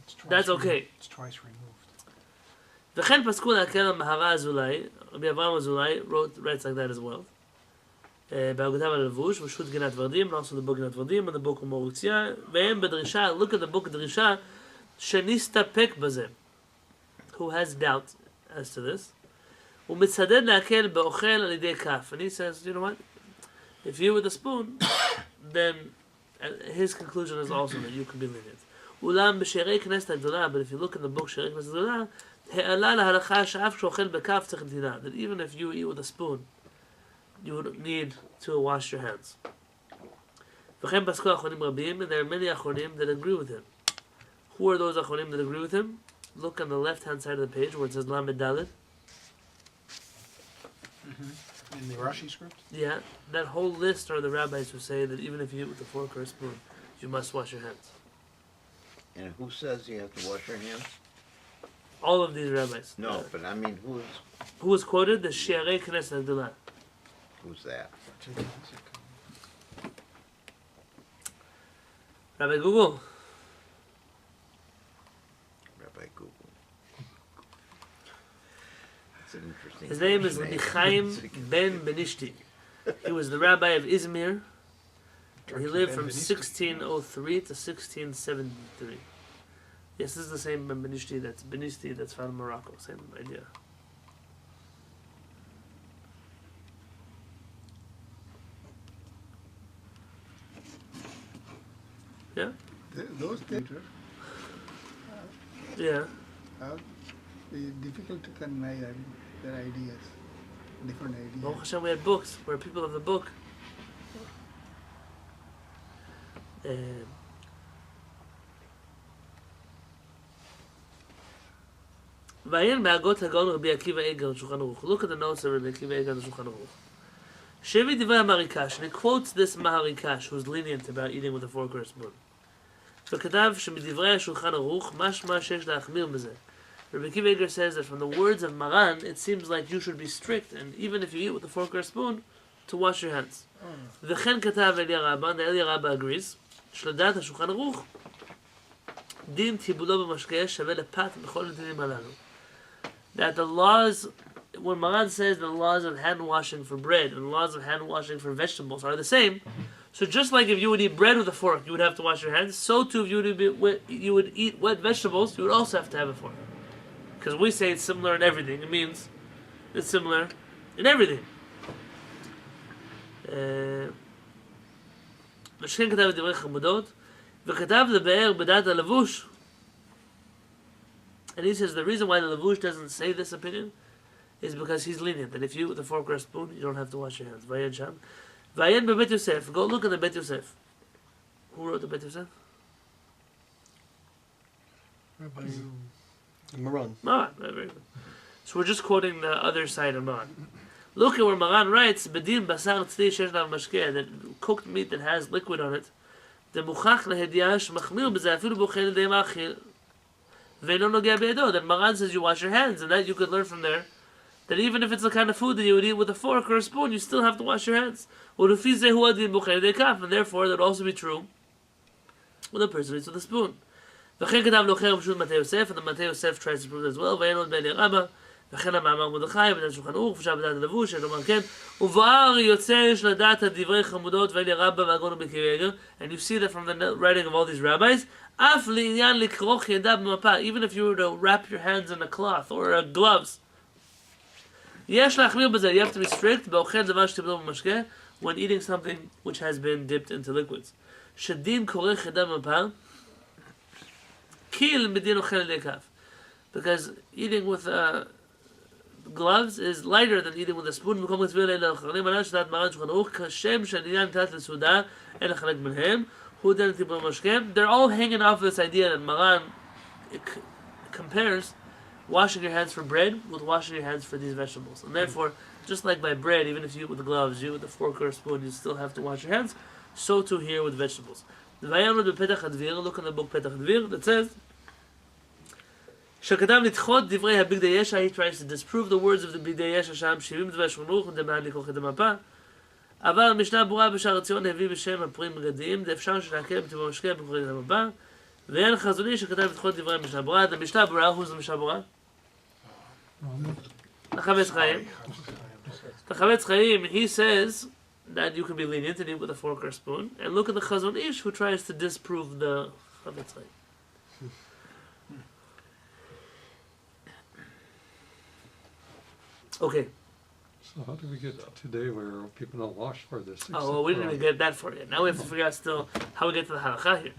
It's twice that's okay. It's twice removed. וכן פסקו להקל על מהר"ל אזולאי, רבי אברהם אזולאי writes like that as well. בהגותיו על הלבוש, ושרות גינת ורדים, also the book גינת ורדים, and the book מורוציה, והם בדרישה, look at the book דרישה, שנסתפק בזה. who has doubt as to this. ומצדד להקל באוכל על ידי כף. And he says, you know what? If you eat with a spoon, then his conclusion is also that you can be lenient. אולם בשערי כנסת הגדולה, but if you look in the book שערי כנסת הגדולה, העלה להלכה שאף כשאוכל בכף צריך נתינה. That even if you eat with a spoon, you would need to wash your hands. וכן פסקו אחרונים רבים, and there are many אחרונים that agree with him. Who are those אחרונים that agree with him? Look on the left-hand side of the page where it says Lamed Dalet. In the Rashi script? Yeah, that whole list are the rabbis who say that even if you eat with a fork or a spoon, you must wash your hands. And who says you have to wash your hands? All of these rabbis. No, but I mean, Who was quoted? The Shiarei Knesset Agdolah. who's that? Rabbi Google. Rabbi Google. That's an interesting. His name is Nichaim ben Benishti. He was the rabbi of Izmir. And he lived from 1603 to 1673. Yes, this is the same Ben Benishti that's found in Morocco. Same idea. Yeah? Those things Yeah. are difficult to convey their ideas, different ideas. Baruch Hashem, we had books. We're people of the book. ועיין בהגות הגאון רבי עקיבא איגר שולחן ערוך. Look at the notes of Rabbi Akiva Eiger on שולחן ערוך. שהביא דברי המריקש, and he quotes this Maharikash, who's lenient about eating with a fork or a spoon. וכתב שמדברי השולחן ערוך, משמע שיש להחמיר בזה. Rabbi Akiva Eiger says that from the words of Maran, it seems like you should be strict, and even if you eat with a fork or a spoon, to wash your hands. וכן כתב אליה רבא, and אליה רבא agrees, שלדעת השולחן ערוך, דין טיבולו במשקה שווה לפת בכל הדינים הללו. That the laws, when Maran says the laws of hand washing for bread and the laws of hand washing for vegetables are the same, so just like if you would eat bread with a fork, you would have to wash your hands, so too if you would eat wet vegetables, you would also have to have a fork. Because we say it's similar in everything, it means it's similar in everything. ושכן כתב את דברי חמודות, וכתב לבאר בדעת הלבוש. And he says the reason why the Lavush doesn't say this opinion is because he's lenient. That if you eat with a fork or a spoon, you don't have to wash your hands. Vayen Sham. Vayen beBet Yosef. Go look at the Bet Yosef. Who wrote the Bet Yosef? Maran. Maran. Very good. So we're just quoting the other side of Maran. Look at where Maran writes, Bedin basar tzli shesh lav mashkeh, that cooked meat that has liquid on it. The muchach lehediah shmachmir b'zeh afilu b'ochel l'dei ma'achil. That Maran says you wash your hands, and that you could learn from there that even if it's the kind of food that you would eat with a fork or a spoon, you still have to wash your hands. And therefore, that would also be true when a person eats with a spoon. And the Matei Yosef tries to prove that as well. And you see that from the writing of all these rabbis. Even if you were to wrap your hands in a cloth or gloves, you have to be strict when eating something which has been dipped into liquids. Because eating with gloves is lighter than eating with a spoon. They're all hanging off this idea that Maran compares washing your hands for bread with washing your hands for these vegetables. And therefore, just like by bread, even if you eat with the gloves, you eat with a fork or a spoon, you still have to wash your hands. So too here with vegetables. Look in the book Petach Dvir that says, he tries to disprove the words of the Bigdei Yesha אבל המשנה ברורה בשער הציון הביא בשם הפרים מגדיים, זה אפשר שנעקל בטבע משקה בקוראים הבא, ואין חזוני שכתב את כל דברי המשנה ברורה. The משנה ברורה, who's the משנה ברורה? החפץ חיים. The Chavetz Chaim, he says that you can be lenient and eat with a fork or a spoon, and look at the Chazon Ish who tries to disprove the Chavetz Chaim. Okay. So how do we get to today where people don't wash for this? Oh, well, we didn't even get that for yet. Now we have to figure out still how we get to the halakha here.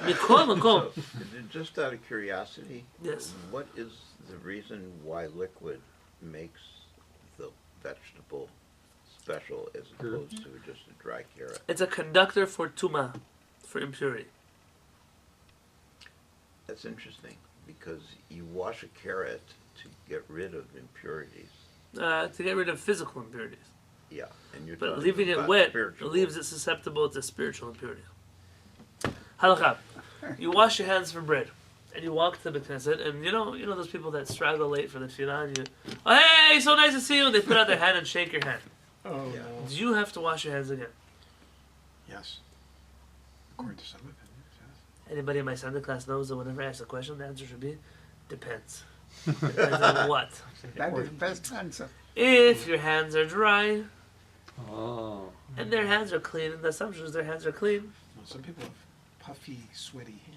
Mikol makom. So, just out of curiosity, Yes. what is the reason why liquid makes the vegetable special as opposed to just a dry carrot? It's a conductor for tuma, for impurity. That's interesting because you wash a carrot to get rid of impurities. To get rid of physical impurities. Yeah, and you're But talking leaving it about wet spiritual. leaves it susceptible to spiritual impurity. Halakha. You wash your hands for bread. And you walk to the Knesset, and you know those people that straggle late for the tefillah, and you, oh hey, so nice to see you, and they put out their hand and shake your hand. Oh, Yeah. no. Do you have to wash your hands again? Yes. According to some opinions, yes. Anybody in my Sunday class knows that whenever I ask a question, the answer should be, depends. Depends on what. That is the best answer. If your hands are dry, Oh. and their hands are clean, and the assumption is their hands are clean, No, some people have puffy, sweaty hands.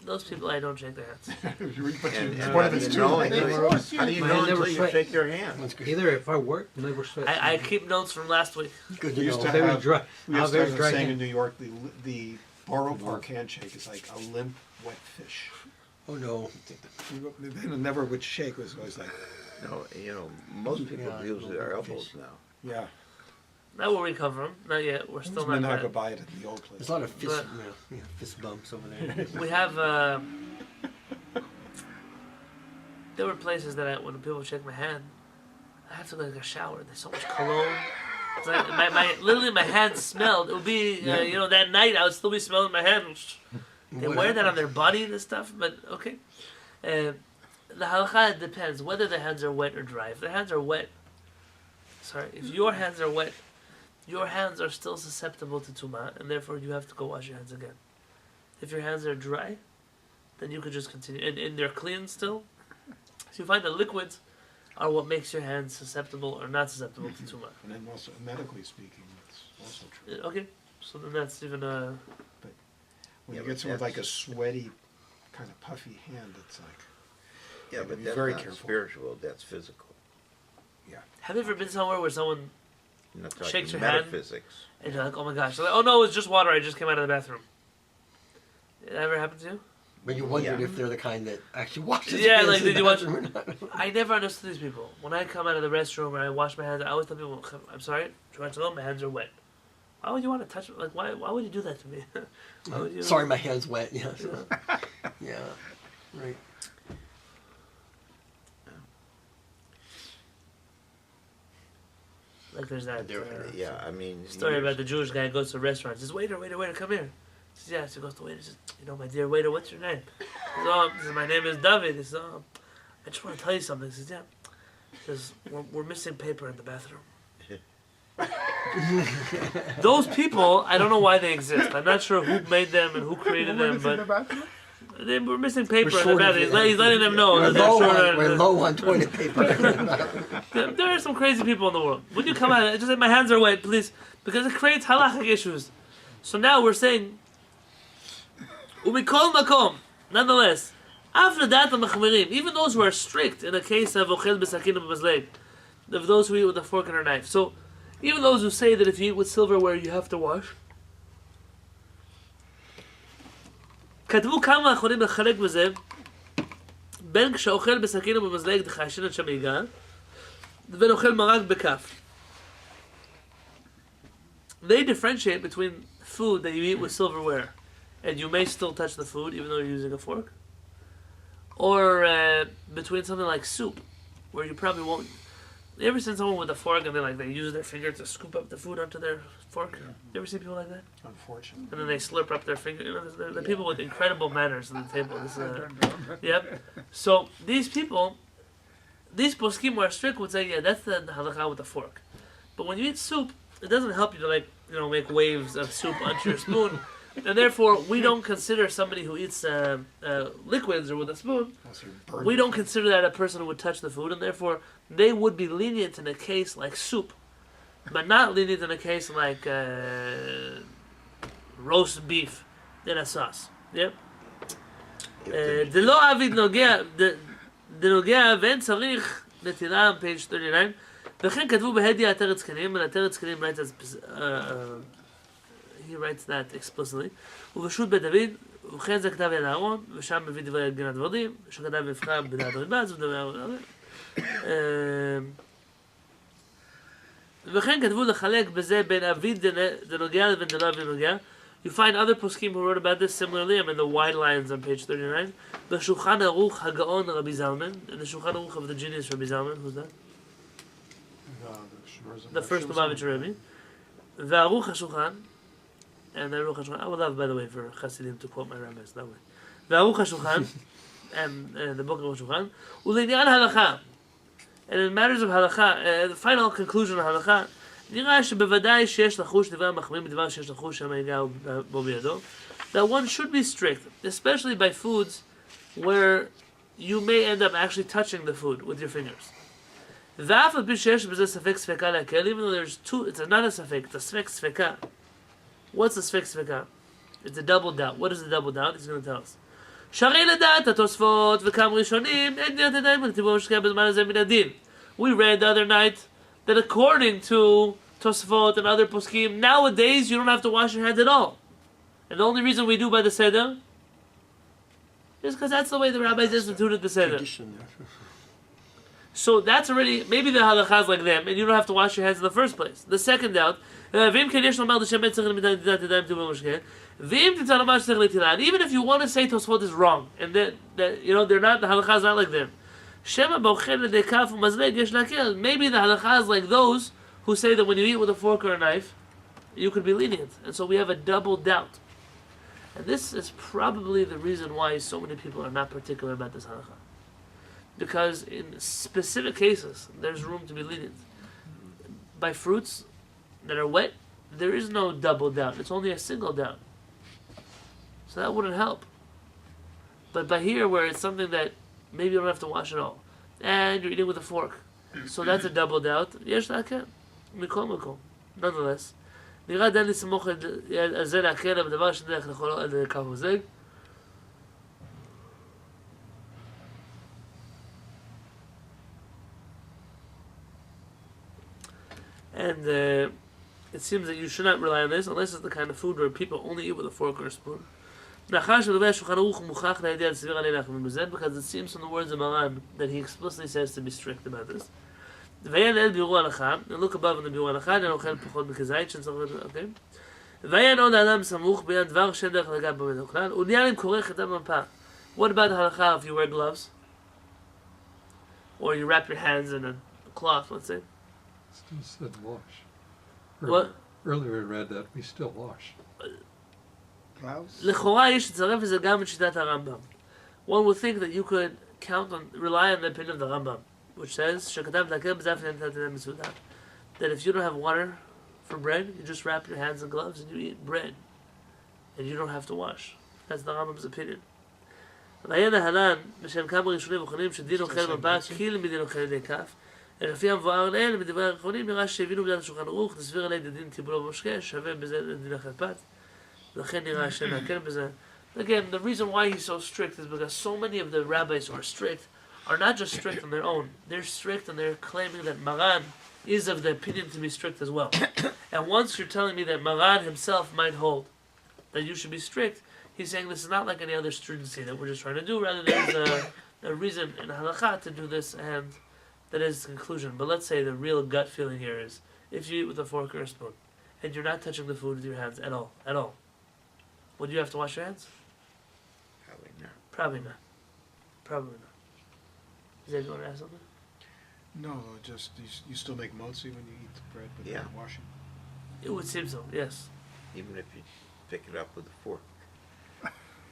those people, I don't shake their hands. And One how of do its you two. know They until force you. how do you My know hand never until you sweat. shake their hand? That's good. Either if I work, never sweat. I keep notes from last week. Good We to used know. to Very have, dry. we How used to very have dry a saying hand. in New York, the Borough Park handshake is like a limp, wet fish. Oh no. It never would shake, it was always like, No, most people Yeah, use their no, elbows fish. now. yeah. Not where we come from. Not yet. We're still Then not I that. go buy it at the old place. There's a lot of fist, But- fist bumps over there. We have. There were places that when people shake my hand, I have to go take a shower. There's so much cologne. It's like literally my hands smelled. It would be that night I would still be smelling my hand. They What wear that on happens? their body and stuff, but okay. The halakha depends whether their hands are wet or dry. If their hands are wet, if your hands are wet, your hands are still susceptible to tuma, and therefore you have to go wash your hands again. If your hands are dry, then you could just continue, and they're clean still. So you find that liquids are what makes your hands susceptible or not susceptible to tuma. And then also, medically speaking, it's also true. Okay, so then that's even When Yeah, you but get someone with like a that's- sweaty, kind of puffy hand, it's like, Yeah, gotta but be that's very not careful. spiritual. That's physical. Have you ever been somewhere where someone You're not talking Shakes your hand. metaphysics. and you're like, oh my gosh, they're like, oh no, it's just water. I just came out of the bathroom. Did that ever happen to you? But you wondered Yeah. if they're the kind that actually washes Yeah, hands like, in did the you watch- bathroom or not. I never understood these people. When I come out of the restroom or I wash my hands, I always tell people, I'm sorry, my hands are wet. Why would you want to touch? Like, why would you do that to me? Why would you? Sorry, my hand's wet. Yeah. So. Yeah. Right. Like there's that Yeah, I mean. story you- about the Jewish guy who goes to a restaurant. Says, waiter, come here. He says, yeah. So he goes to the waiter. He says, my dear waiter, what's your name? He says, my name is David. He says, I just want to tell you something. He says, yeah. He says, we're missing paper in the bathroom. Those people, I don't know why they exist. I'm not sure who made them and who created them, Women in the but bathroom? they were missing paper in the short of bathroom. it. He's letting them know We're that they're low, short on, on- we're low on toilet paper. There are some crazy people in the world. When you come out, just say, my hands are wet, please. Because it creates halachic issues. So now we're saying, umikol makom. Nonetheless, after that, the machmirim, even those who are strict in the case of ochel b'sakin u'b'mazleg, of those who eat with a fork and a knife. So, even those who say that if you eat with silverware, you have to wash. כתבו כמה אחרונים לחלק בזה בין כשאוכל בסכין ובמזלג דחיישן את שמיגה ובין אוכל מרק בכף. They differentiate between food that you eat with silverware and you may still touch the food even though you're using a fork, or between something like soup where you probably won't. You ever seen someone with a fork and they use their finger to scoop up the food onto their fork? You ever see people like that? unfortunate. And then they slurp up their finger. They're people with incredible manners at the table. Yep. So these people, these poskim who are strict would say, yeah, that's the halakha with the fork. But when you eat soup, it doesn't help you to make waves of soup onto your spoon. And therefore, we don't consider somebody who eats liquids or with a spoon, Unless you're burning. we don't consider that a person who would touch the food, and therefore they would be lenient in a case like soup, but not lenient in a case like roast beef in a sauce. Yep. if the- דלא אביד נוגע ואין צריך נטילה on page 39. וכן כתבו בהדיא עטרת זקנים, and עטרת זקנים writes as, he writes that explicitly. וברשות בית דוד, וכן זה כתב יד אהרון, ושם מביא דברי גנת ורדים, שכתב מבחר בדעת הרדב"ז ודברי וכן כתבו לחלק בזה בין אביד דנוגע לבין דלא אביד דנוגע. You find other poskim who wrote about this similarly. I'm in the wide lines on page 39. The Shulchan Aruch Hagaon Rabbi Zalman, and the Shulchan Aruch of the genius Rabbi Zalman. Who's that? The first Lubavitcher Rebbe. The Aruch HaShulchan, and the Aruch HaShulchan. I would love, by the way, for Hasidim to quote my rabbis that way. The Aruch HaShulchan, and the book of HaShulchan. Ulinyan Halacha, and in matters of Halacha, the final conclusion of Halacha. נראה שבוודאי שיש לחוש דבר המחמיר בדבר שיש לחוש שם יגע בו בידו. That one should be strict, especially by foods where you may end up actually touching the food with your fingers. ואף על פי שיש בזה ספק ספקה להקל, even though there's two, it's not a ספק, it's a ספק ספקה. What's a ספק ספקה? It's a double doubt. What is the double doubt? He's going to tell us. שהרי לדעת התוספות וכמה ראשונים, אין דין ידיים ולטיבו משקיע בזמן הזה מן הדין. We read the other night that according to Tosfot and other poskim, nowadays you don't have to wash your hands at all. And the only reason we do by the Seder is because that's the way the rabbis instituted the Seder. Tradition. So that's already, maybe the halakha is like them, and you don't have to wash your hands in the first place. The second doubt, and even if you want to say Tosfot is wrong, and that you know, they're not, the halakha is not like them. Maybe the halakha is like those who say that when you eat with a fork or a knife, you could be lenient. And so we have a double doubt. And this is probably the reason why so many people are not particular about this halakha. Because in specific cases, there's room to be lenient. By fruits that are wet, there is no double doubt. It's only a single doubt. So that wouldn't help. But by here, where it's something that maybe you don't have to wash at all, and you're eating with a fork, so that's a double doubt. Yesh להקל, מכל מקום. Nonetheless, נראה דן לסמוך על זה להקל, אבל דבר שדרך לכל על ידי קו מוזג. And it seems that you should not rely on this unless it's the kind of food where people only eat with a fork or a spoon. Because it seems from the words of Maran that he explicitly says to be strict about this. And look above in the Biur Halacha, okay? What about Halacha if you wear gloves? Or you wrap your hands in a cloth, let's say? Still said wash. What? Earlier we read that we still wash. Gloves? One would think that you could rely on the opinion of the Rambam, which says that if you don't have water for bread, you just wrap your hands in gloves and you eat bread, and you don't have to wash. That's the Rambam's opinion. לפי המבואר לעיל, בדברי האחרונים נראה שהבינו בדעת השולחן ערוך, תסביר עלי דין טיפולו במשקה, שווה בזה לדין החלפת. לכן נראה שנעקל בזה. Again, the reason why he's so strict is because so many of the rabbis who are strict are not just strict on their own. They're strict and they're claiming that Maran is of the opinion to be strict as well. And once you're telling me that Maran himself might hold that you should be strict, he's saying this is not like any other stringency that we're just trying to do. Rather, there's a reason in halakha to do this, and that is the conclusion. But let's say the real gut feeling here is, if you eat with a fork or a spoon, and you're not touching the food with your hands at all, would you have to wash your hands? Probably not. Probably not. Probably not. Is that going to ask something? No, just you still make motzi when you eat the bread, but Yeah. you're not washing. It would seem so, yes. Even if you pick it up with a fork.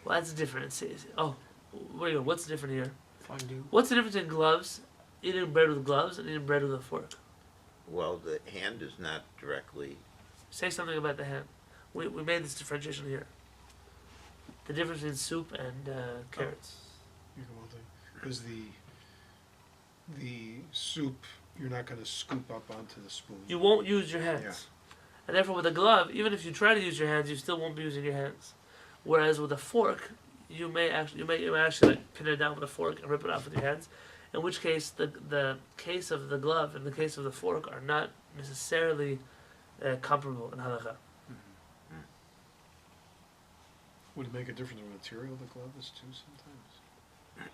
Well, that's different. Oh, where you go? What's different here? Fondue. What's the difference in gloves, eating bread with gloves, and eating bread with a fork? Well, the hand is not directly. Say something about the hand. We made this differentiation here. The difference between soup and carrots. You can well because the soup you're not going to scoop up onto the spoon. You won't use your hands. Yeah. And therefore with a glove, even if you try to use your hands, you still won't be using your hands. Whereas with a fork, you may actually like, pin it down with a fork and rip it off with your hands. in which case the case of the glove and the case of the fork are not necessarily comparable in halakha. Would it make a difference what material the glove is too sometimes?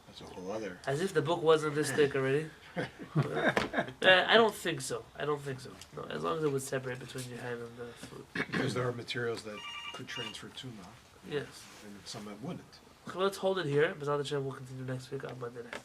That's a whole other. As if the book wasn't this thick already. I don't think so. I don't think so. No, as long as it would separate between your hand and the food. Because there are materials that could transfer tuma, Yes. and some that wouldn't. So let's hold it here. B'ezrat Hashem, we'll continue next week on Monday night.